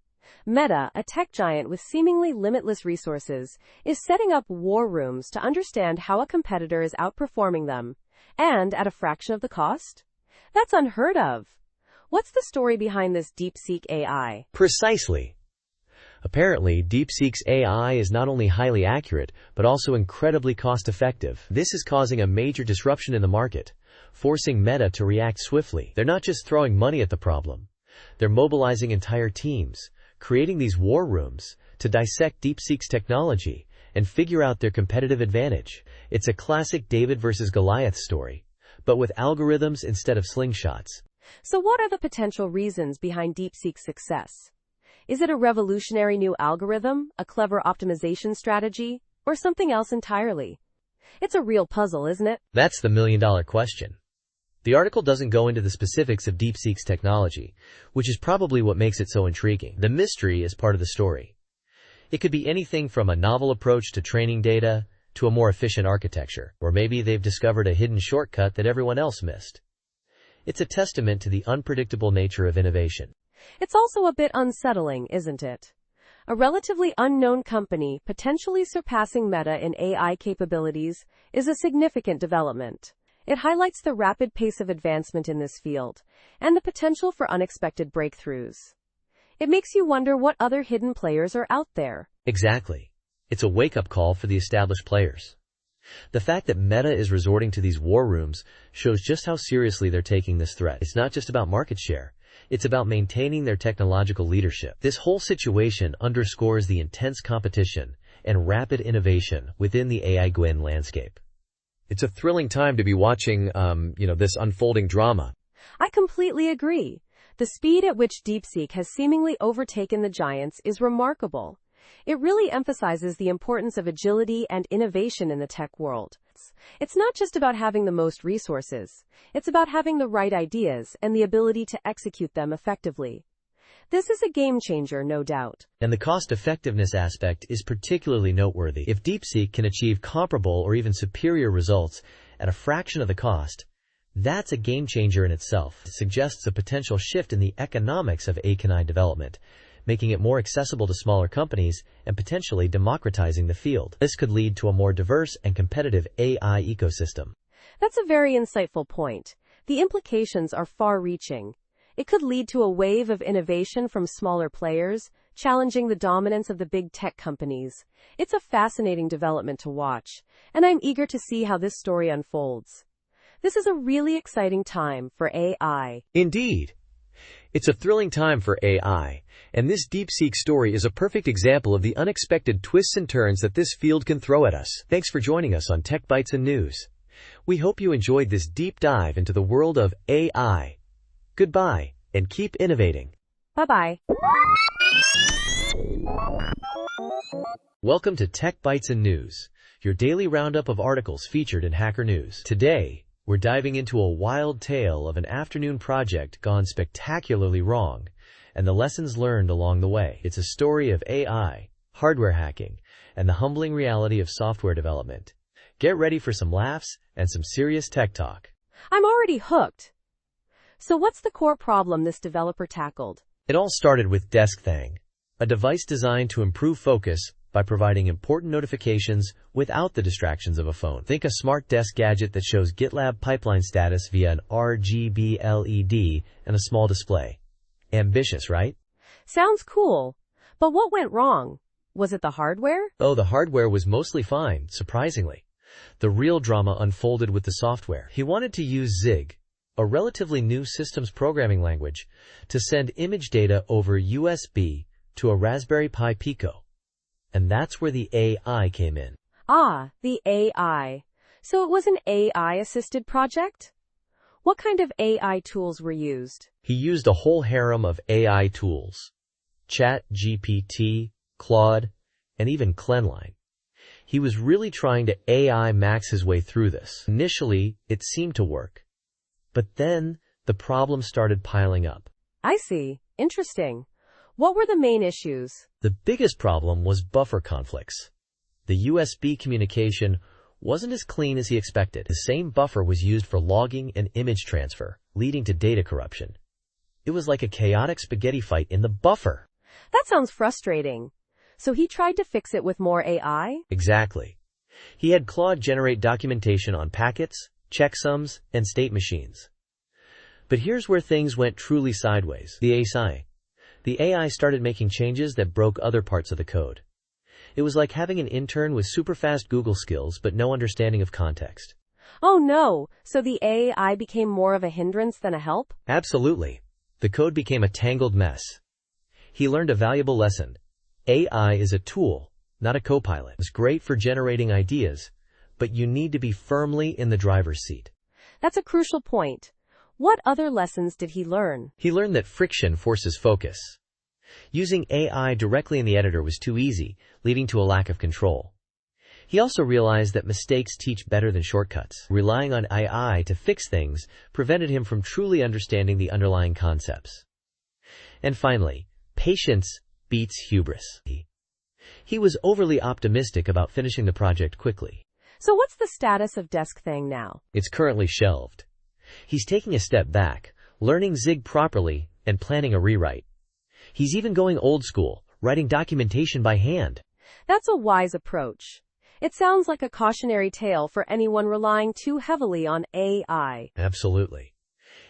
Meta, a tech giant with seemingly limitless resources, is setting up war rooms to understand how a competitor is outperforming them, and at a fraction of the cost? That's unheard of. What's the story behind this DeepSeek AI? Precisely. Apparently, DeepSeek's AI is not only highly accurate, but also incredibly cost-effective. This is causing a major disruption in the market, forcing Meta to react swiftly. They're not just throwing money at the problem. They're mobilizing entire teams, creating these war rooms to dissect DeepSeek's technology and figure out their competitive advantage. It's a classic David versus Goliath story, but with algorithms instead of slingshots. So what are the potential reasons behind DeepSeek's success? Is it a revolutionary new algorithm, a clever optimization strategy, or something else entirely? It's a real puzzle, isn't it? That's the million-dollar question. The article doesn't go into the specifics of DeepSeek's technology, which is probably what makes it so intriguing. The mystery is part of the story. It could be anything from a novel approach to training data to a more efficient architecture, or maybe they've discovered a hidden shortcut that everyone else missed. It's a testament to the unpredictable nature of innovation. It's also a bit unsettling, isn't it? A relatively unknown company potentially surpassing Meta in AI capabilities is a significant development. It highlights the rapid pace of advancement in this field and the potential for unexpected breakthroughs. It makes you wonder what other hidden players are out there. Exactly. It's a wake-up call for the established players. The fact that Meta is resorting to these war rooms shows just how seriously they're taking this threat. It's not just about market share. It's about maintaining their technological leadership. This whole situation underscores the intense competition and rapid innovation within the AI-GAN landscape. It's a thrilling time to be watching, this unfolding drama. I completely agree. The speed at which DeepSeek has seemingly overtaken the giants is remarkable. It really emphasizes the importance of agility and innovation in the tech world. It's not just about having the most resources. It's about having the right ideas and the ability to execute them effectively. This is a game changer, no doubt. And the cost-effectiveness aspect is particularly noteworthy. If DeepSeek can achieve comparable or even superior results at a fraction of the cost, that's a game changer in itself. It suggests a potential shift in the economics of AI development, making it more accessible to smaller companies and potentially democratizing the field. This could lead to a more diverse and competitive AI ecosystem. That's a very insightful point. The implications are far-reaching. It could lead to a wave of innovation from smaller players, challenging the dominance of the big tech companies. It's a fascinating development to watch, and I'm eager to see how this story unfolds. This is a really exciting time for AI. Indeed. It's a thrilling time for AI, and this DeepSeek story is a perfect example of the unexpected twists and turns that this field can throw at us. Thanks for joining us on Tech Bytes and News. We hope you enjoyed this deep dive into the world of AI. Goodbye, and keep innovating. Bye-bye. Welcome to Tech Bytes and News, your daily roundup of articles featured in Hacker News. Today, we're diving into a wild tale of an afternoon project gone spectacularly wrong, and the lessons learned along the way. It's a story of AI, hardware hacking, and the humbling reality of software development. Get ready for some laughs and some serious tech talk. I'm already hooked. So what's the core problem this developer tackled? It all started with DeskThang, a device designed to improve focus by providing important notifications without the distractions of a phone. Think a smart desk gadget that shows GitLab pipeline status via an RGB LED and a small display. Ambitious, right? Sounds cool. But what went wrong? Was it the hardware? Oh, the hardware was mostly fine, surprisingly. The real drama unfolded with the software. He wanted to use Zig, a relatively new systems programming language, to send image data over USB to a Raspberry Pi Pico. And that's where the AI came in. Ah, the AI. So it was an AI-assisted project? What kind of AI tools were used? He used a whole harem of AI tools. ChatGPT, Claude, and even Clenline. He was really trying to AI max his way through this. Initially, it seemed to work. But then, the problems started piling up. I see. Interesting. What were the main issues? The biggest problem was buffer conflicts. The USB communication wasn't as clean as he expected. The same buffer was used for logging and image transfer, leading to data corruption. It was like a chaotic spaghetti fight in the buffer. That sounds frustrating. So he tried to fix it with more AI? Exactly. He had Claude generate documentation on packets, checksums, and state machines. But here's where things went truly sideways. The AI started making changes that broke other parts of the code. It was like having an intern with super fast Google skills but no understanding of context. Oh no, so the AI became more of a hindrance than a help? Absolutely. The code became a tangled mess. He learned a valuable lesson. AI is a tool, not a co-pilot. It's great for generating ideas, but you need to be firmly in the driver's seat. That's a crucial point. What other lessons did he learn? He learned that friction forces focus. Using AI directly in the editor was too easy, leading to a lack of control. He also realized that mistakes teach better than shortcuts. Relying on AI to fix things prevented him from truly understanding the underlying concepts. And finally, patience beats hubris. He was overly optimistic about finishing the project quickly. So what's the status of DeskThang now? It's currently shelved. He's taking a step back, learning Zig properly, and planning a rewrite. He's even going old school, writing documentation by hand. That's a wise approach. It sounds like a cautionary tale for anyone relying too heavily on AI. Absolutely.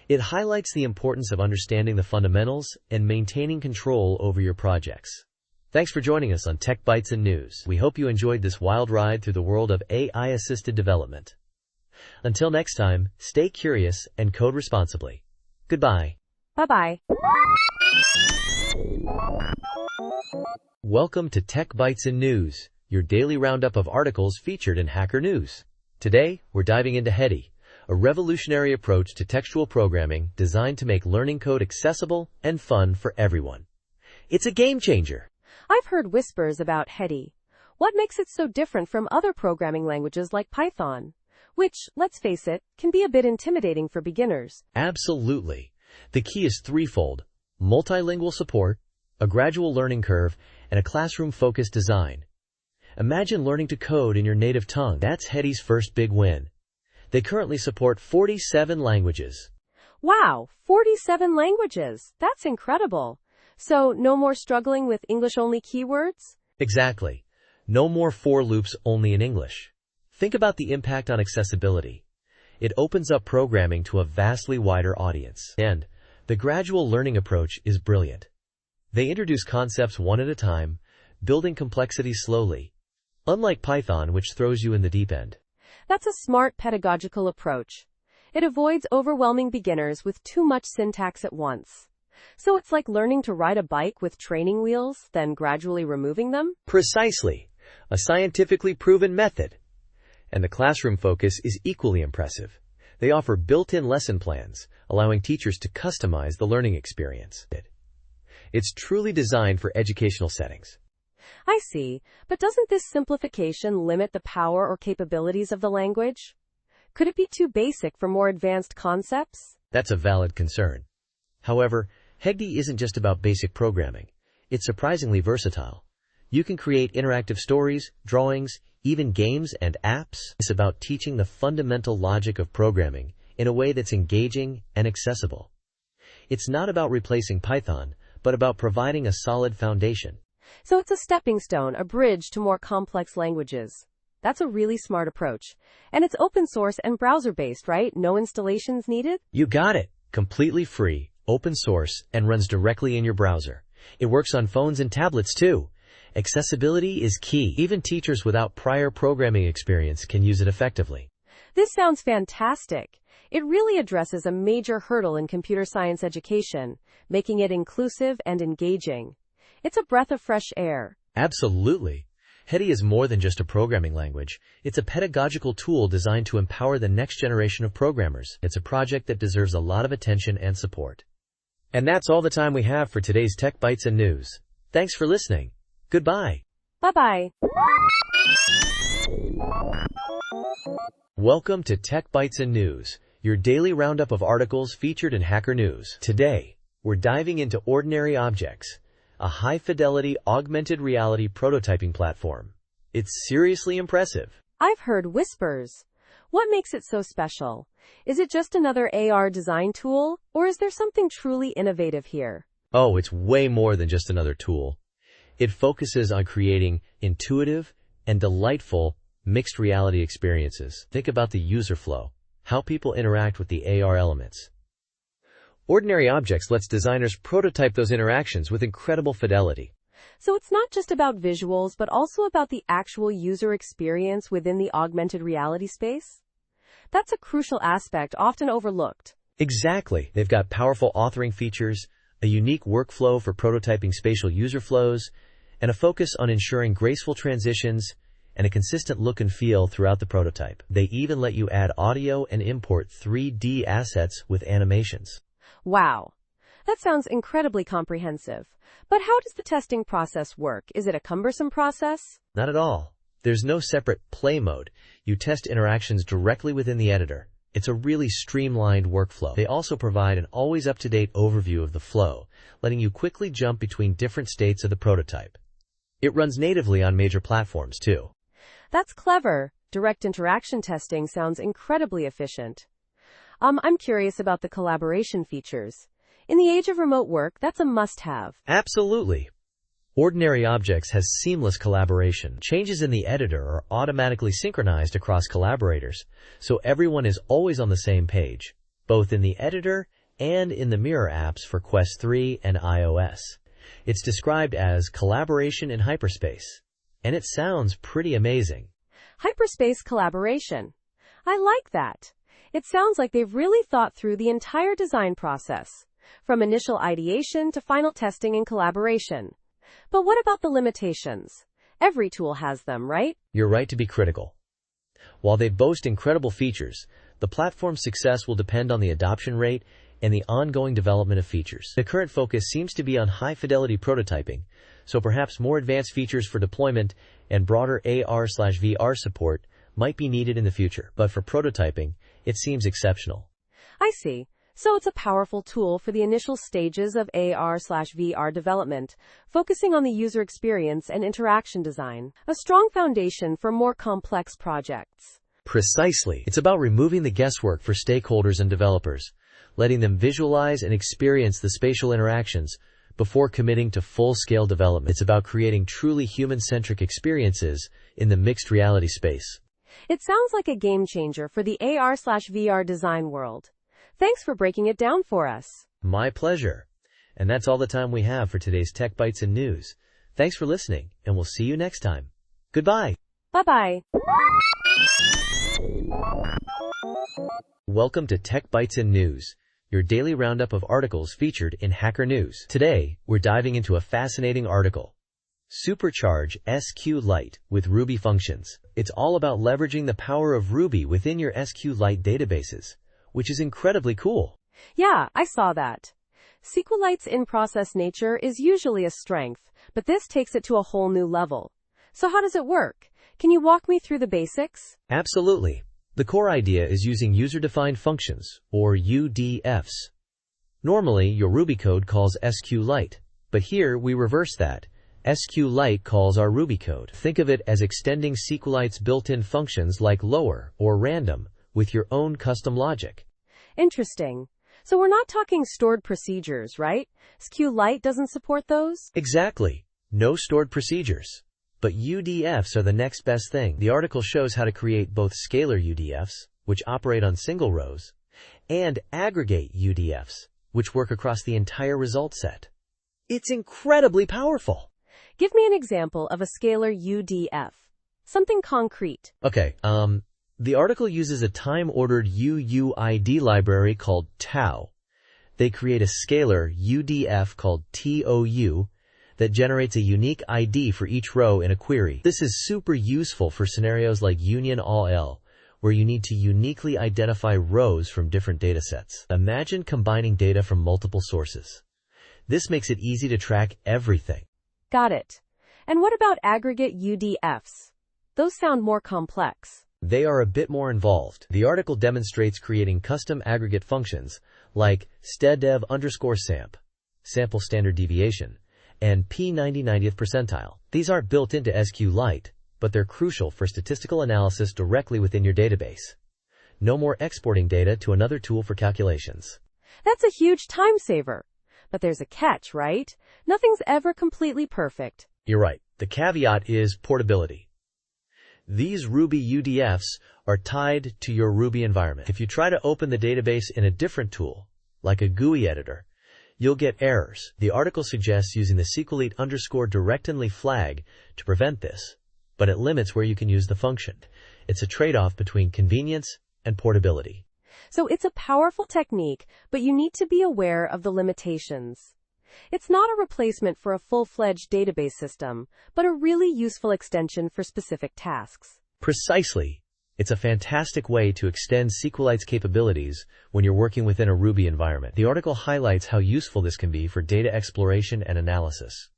It highlights the importance of understanding the fundamentals and maintaining control over your projects. Thanks for joining us on Tech Bytes and News. We hope you enjoyed this wild ride through the world of AI-assisted development. Until next time, stay curious and code responsibly. Goodbye. Bye-bye. Welcome to Tech Bytes and News, your daily roundup of articles featured in Hacker News. Today, we're diving into Hetty, a revolutionary approach to textual programming designed to make learning code accessible and fun for everyone. It's a game changer. I've heard whispers about Hedi. What makes it so different from other programming languages like Python, which, let's face it, can be a bit intimidating for beginners? Absolutely. The key is threefold: multilingual support, a gradual learning curve, and a classroom-focused design. Imagine learning to code in your native tongue. That's Hedi's first big win. They currently support 47 languages. Wow, 47 languages. That's incredible. So, no more struggling with English-only keywords? Exactly. No more for loops only in English. Think about the impact on accessibility. It opens up programming to a vastly wider audience. And the gradual learning approach is brilliant. They introduce concepts one at a time, building complexity slowly, unlike Python, which throws you in the deep end. That's a smart pedagogical approach. It avoids overwhelming beginners with too much syntax at once. So it's like learning to ride a bike with training wheels, then gradually removing them? Precisely. A scientifically proven method. And the classroom focus is equally impressive. They offer built-in lesson plans, allowing teachers to customize the learning experience. It's truly designed for educational settings. I see, but doesn't this simplification limit the power or capabilities of the language? Could it be too basic for more advanced concepts? That's a valid concern. However, Hedi isn't just about basic programming. It's surprisingly versatile. You can create interactive stories, drawings, even games and apps. It's about teaching the fundamental logic of programming in a way that's engaging and accessible. It's not about replacing Python, but about providing a solid foundation. So it's a stepping stone, a bridge to more complex languages. That's a really smart approach. And it's open source and browser-based, right? No installations needed? You got it. Completely free, open source, and runs directly in your browser. It works on phones and tablets too. Accessibility is key. Even teachers without prior programming experience can use it effectively. This sounds fantastic. It really addresses a major hurdle in computer science education, making it inclusive and engaging. It's a breath of fresh air. Absolutely. Hedi is more than just a programming language. It's a pedagogical tool designed to empower the next generation of programmers. It's a project that deserves a lot of attention and support. And that's all the time we have for today's Tech Bytes and News. Thanks for listening. Goodbye. Bye-bye. Welcome to Tech Bytes and News, your daily roundup of articles featured in Hacker News. Today, we're diving into Ordinary Objects, a high-fidelity augmented reality prototyping platform. It's seriously impressive. I've heard whispers. What makes it so special? Is it just another AR design tool, or is there something truly innovative here? Oh, it's way more than just another tool. It focuses on creating intuitive and delightful mixed reality experiences. Think about the user flow, how people interact with the AR elements. Ordinary Objects lets designers prototype those interactions with incredible fidelity. So it's not just about visuals, but also about the actual user experience within the augmented reality space? That's a crucial aspect often overlooked. Exactly. They've got powerful authoring features, a unique workflow for prototyping spatial user flows, and a focus on ensuring graceful transitions and a consistent look and feel throughout the prototype. They even let you add audio and import 3D assets with animations. Wow. That sounds incredibly comprehensive. But how does the testing process work? Is it a cumbersome process? Not at all. There's no separate play mode. You test interactions directly within the editor. It's a really streamlined workflow. They also provide an always up-to-date overview of the flow, letting you quickly jump between different states of the prototype. It runs natively on major platforms, too. That's clever. Direct interaction testing sounds incredibly efficient. I'm curious about the collaboration features. In the age of remote work, that's a must-have. Absolutely. Ordinary Objects has seamless collaboration. Changes in the editor are automatically synchronized across collaborators, so everyone is always on the same page, both in the editor and in the mirror apps for Quest 3 and iOS. It's described as collaboration in hyperspace, and it sounds pretty amazing. Hyperspace collaboration. I like that. It sounds like they've really thought through the entire design process, from initial ideation to final testing and collaboration. But what about the limitations? Every tool has them, right? You're right to be critical. While they boast incredible features, The platform's success will depend on the adoption rate and the ongoing development of features. The current focus seems to be on high-fidelity prototyping, so perhaps more advanced features for deployment and broader AR/VR support might be needed in the future. But for prototyping, it seems exceptional. I see. So it's a powerful tool for the initial stages of AR/VR development, focusing on the user experience and interaction design. A strong foundation for more complex projects. Precisely. It's about removing the guesswork for stakeholders and developers, letting them visualize and experience the spatial interactions before committing to full-scale development. It's about creating truly human-centric experiences in the mixed reality space. It sounds like a game changer for the AR/VR design world. Thanks for breaking it down for us. My pleasure. And that's all the time we have for today's Tech Bytes and News. Thanks for listening, and we'll see you next time. Goodbye. Bye-bye. Welcome to Tech Bytes and News, your daily roundup of articles featured in Hacker News. Today, we're diving into a fascinating article. Supercharge SQLite with Ruby functions. It's all about leveraging the power of Ruby within your SQLite databases, which is incredibly cool. Yeah, I saw that. SQLite's in-process nature is usually a strength, but this takes it to a whole new level. So how does it work? Can you walk me through the basics? Absolutely. The core idea is using user-defined functions, or UDFs. Normally, your Ruby code calls SQLite, but here we reverse that. SQLite calls our Ruby code. Think of it as extending SQLite's built-in functions like lower or random with your own custom logic. Interesting. So we're not talking stored procedures, right? SQLite doesn't support those? Exactly. No stored procedures. But UDFs are the next best thing. The article shows how to create both scalar UDFs, which operate on single rows, and aggregate UDFs, which work across the entire result set. It's incredibly powerful. Give me an example of a scalar UDF. Something concrete. Okay, the article uses a time-ordered UUID library called Tau. They create a scalar UDF called TOU that generates a unique ID for each row in a query. This is super useful for scenarios like Union All, where you need to uniquely identify rows from different datasets. Imagine combining data from multiple sources. This makes it easy to track everything. Got it. And what about aggregate UDFs? Those sound more complex. They are a bit more involved. The article demonstrates creating custom aggregate functions like stdev_samp, sample standard deviation, and p90/90th percentile. These aren't built into SQLite, but they're crucial for statistical analysis directly within your database. No more exporting data to another tool for calculations. That's a huge time saver. But there's a catch, right? Nothing's ever completely perfect. You're right. The caveat is portability. These Ruby UDFs are tied to your Ruby environment. If you try to open the database in a different tool, like a GUI editor, you'll get errors. The article suggests using the SQLite_directly flag to prevent this, but it limits where you can use the function. It's a trade-off between convenience and portability. So it's a powerful technique, but you need to be aware of the limitations. It's not a replacement for a full-fledged database system, but a really useful extension for specific tasks. Precisely. It's a fantastic way to extend SQLite's capabilities when you're working within a Ruby environment. The article highlights how useful this can be for data exploration and analysis,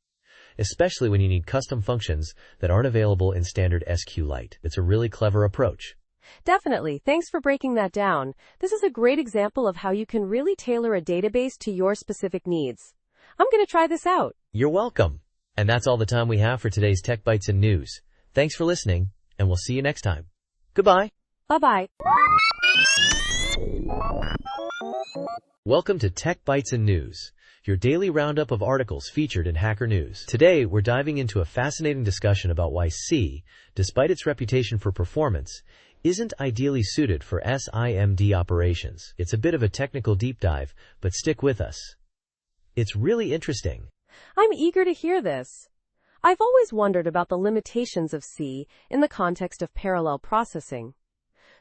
especially when you need custom functions that aren't available in standard SQLite. It's a really clever approach. Definitely. Thanks for breaking that down. This is a great example of how you can really tailor a database to your specific needs. I'm going to try this out. You're welcome. And that's all the time we have for today's Tech Bytes and News. Thanks for listening, and we'll see you next time. Goodbye. Bye-bye. Welcome to Tech Bytes and News, your daily roundup of articles featured in Hacker News. Today, we're diving into a fascinating discussion about why C, despite its reputation for performance, isn't ideally suited for SIMD operations. It's a bit of a technical deep dive, but stick with us. It's really interesting. I'm eager to hear this. I've always wondered about the limitations of C in the context of parallel processing.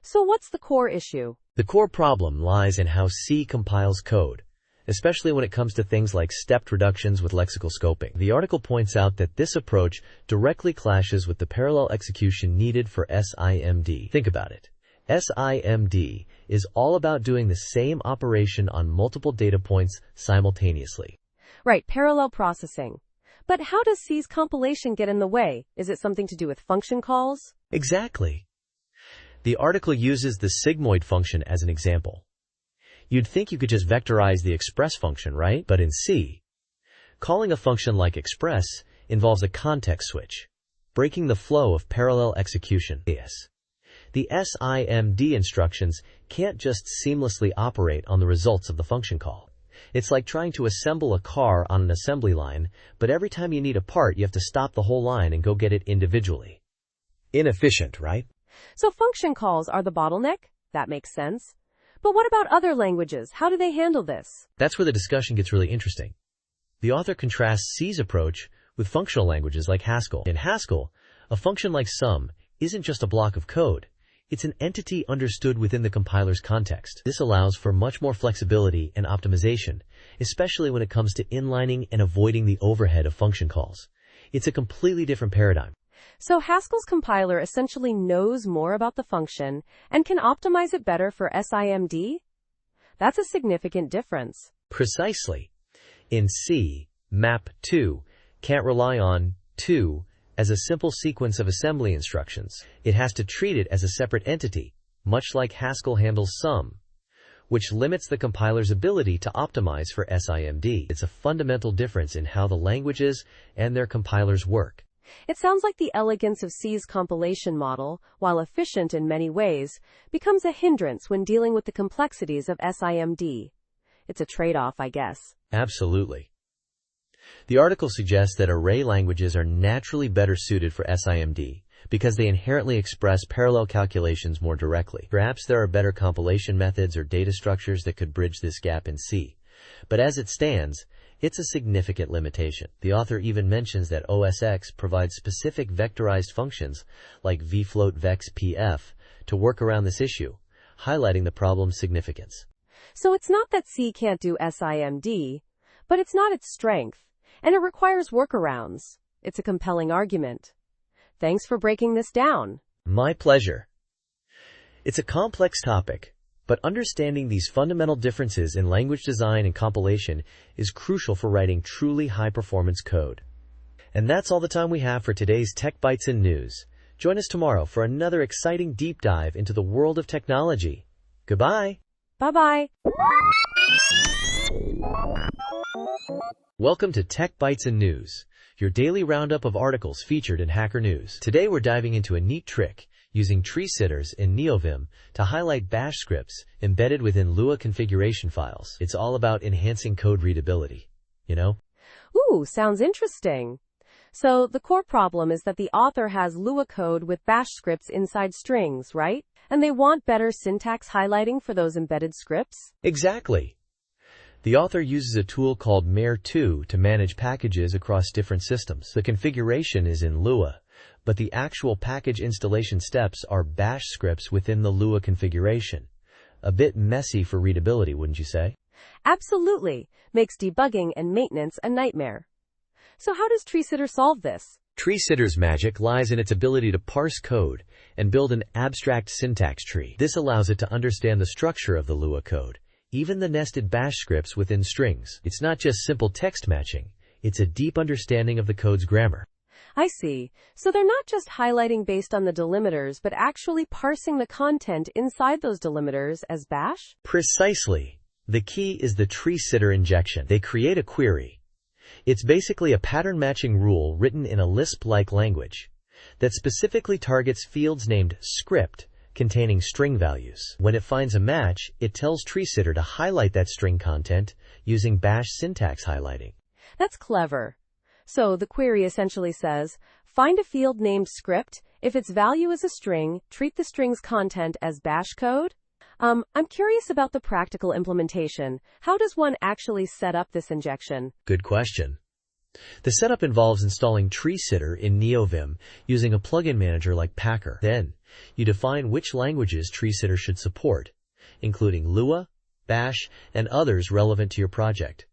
So what's the core issue? The core problem lies in how C compiles code, especially when it comes to things like stepped reductions with lexical scoping. The article points out that this approach directly clashes with the parallel execution needed for SIMD. Think about it. SIMD is all about doing the same operation on multiple data points simultaneously. Right, parallel processing. But how does C's compilation get in the way? Is it something to do with function calls? Exactly. The article uses the sigmoid function as an example. You'd think you could just vectorize the express function, right? But in C, calling a function like express involves a context switch, breaking the flow of parallel execution. The SIMD instructions can't just seamlessly operate on the results of the function call. It's like trying to assemble a car on an assembly line, but every time you need a part, you have to stop the whole line and go get it individually. Inefficient, right? So function calls are the bottleneck? That makes sense. But what about other languages? How do they handle this? That's where the discussion gets really interesting. The author contrasts C's approach with functional languages like Haskell. In Haskell, a function like sum isn't just a block of code. It's an entity understood within the compiler's context. This allows for much more flexibility and optimization, especially when it comes to inlining and avoiding the overhead of function calls. It's a completely different paradigm. So Haskell's compiler essentially knows more about the function and can optimize it better for SIMD? That's a significant difference. Precisely. In C, map2 can't rely on 2 as a simple sequence of assembly instructions. It has to treat it as a separate entity, much like Haskell handles sum, which limits the compiler's ability to optimize for SIMD. It's a fundamental difference in how the languages and their compilers work. It sounds like the elegance of C's compilation model, while efficient in many ways, becomes a hindrance when dealing with the complexities of SIMD. It's a trade-off, I guess. Absolutely. The article suggests that array languages are naturally better suited for SIMD because they inherently express parallel calculations more directly. Perhaps there are better compilation methods or data structures that could bridge this gap in C. But as it stands, it's a significant limitation. The author even mentions that OS X provides specific vectorized functions like vfloat-vex-pf to work around this issue, highlighting the problem's significance. So it's not that C can't do SIMD, but it's not its strength, and it requires workarounds. It's a compelling argument. Thanks for breaking this down. My pleasure. It's a complex topic, but understanding these fundamental differences in language design and compilation is crucial for writing truly high-performance code. And that's all the time we have for today's Tech Bytes and News. Join us tomorrow for another exciting deep dive into the world of technology. Goodbye. Bye-bye. Welcome to Tech Bytes and News, your daily roundup of articles featured in Hacker News. Today we're diving into a neat trick using tree sitters in NeoVim to highlight bash scripts embedded within Lua configuration files. It's all about enhancing code readability, you know? Ooh, sounds interesting. So the core problem is that the author has Lua code with bash scripts inside strings, right? And they want better syntax highlighting for those embedded scripts? Exactly. The author uses a tool called Mare2 to manage packages across different systems. The configuration is in Lua, but the actual package installation steps are bash scripts within the Lua configuration. A bit messy for readability, wouldn't you say? Absolutely. Makes debugging and maintenance a nightmare. So how does TreeSitter solve this? TreeSitter's magic lies in its ability to parse code and build an abstract syntax tree. This allows it to understand the structure of the Lua code, even the nested bash scripts within strings. It's not just simple text matching, it's a deep understanding of the code's grammar. I see. So they're not just highlighting based on the delimiters, but actually parsing the content inside those delimiters as bash? Precisely. The key is the TreeSitter injection. They create a query. It's basically a pattern matching rule written in a Lisp-like language that specifically targets fields named script containing string values. When it finds a match, it tells TreeSitter to highlight that string content using bash syntax highlighting. That's clever. So the query essentially says, find a field named script. If its value is a string, treat the string's content as bash code. I'm curious about the practical implementation. How does one actually set up this injection? Good question. The setup involves installing TreeSitter in NeoVim using a plugin manager like Packer. Then, you define which languages TreeSitter should support, including Lua, Bash, and others relevant to your project.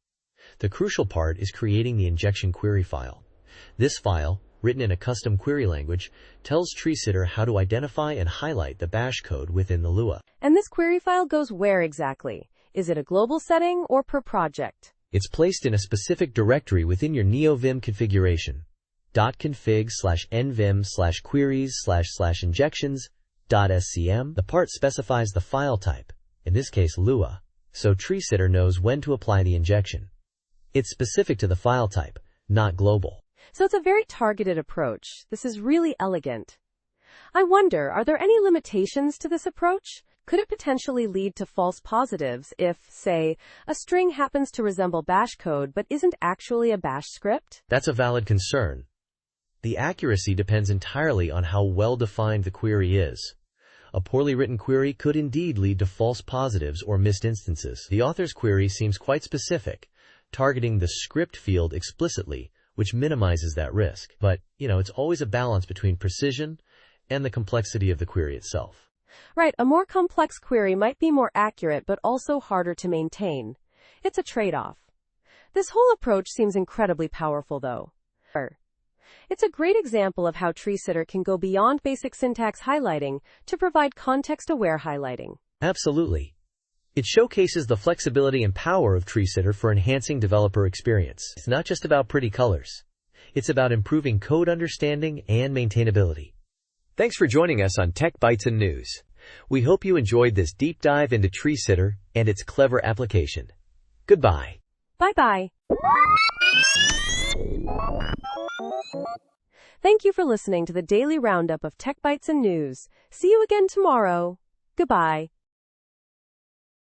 The crucial part is creating the injection query file. This file, written in a custom query language, tells TreeSitter how to identify and highlight the bash code within the Lua. And this query file goes where exactly? Is it a global setting or per project? It's placed in a specific directory within your NeoVim configuration. .config/nvim/queries/injections.scm. The part specifies the file type, in this case Lua, so TreeSitter knows when to apply the injection. It's specific to the file type, not global. So it's a very targeted approach. This is really elegant. I wonder, are there any limitations to this approach? Could it potentially lead to false positives if, say, a string happens to resemble bash code but isn't actually a bash script? That's a valid concern. The accuracy depends entirely on how well-defined the query is. A poorly written query could indeed lead to false positives or missed instances. The author's query seems quite specific, targeting the script field explicitly, which minimizes that risk. But, it's always a balance between precision and the complexity of the query itself. Right, a more complex query might be more accurate but also harder to maintain. It's a trade-off. This whole approach seems incredibly powerful, though. It's a great example of how TreeSitter can go beyond basic syntax highlighting to provide context-aware highlighting. Absolutely. It showcases the flexibility and power of TreeSitter for enhancing developer experience. It's not just about pretty colors. It's about improving code understanding and maintainability. Thanks for joining us on Tech Bytes and News. We hope you enjoyed this deep dive into TreeSitter and its clever application. Goodbye. Bye-bye. Thank you for listening to the daily roundup of Tech Bytes and News. See you again tomorrow. Goodbye.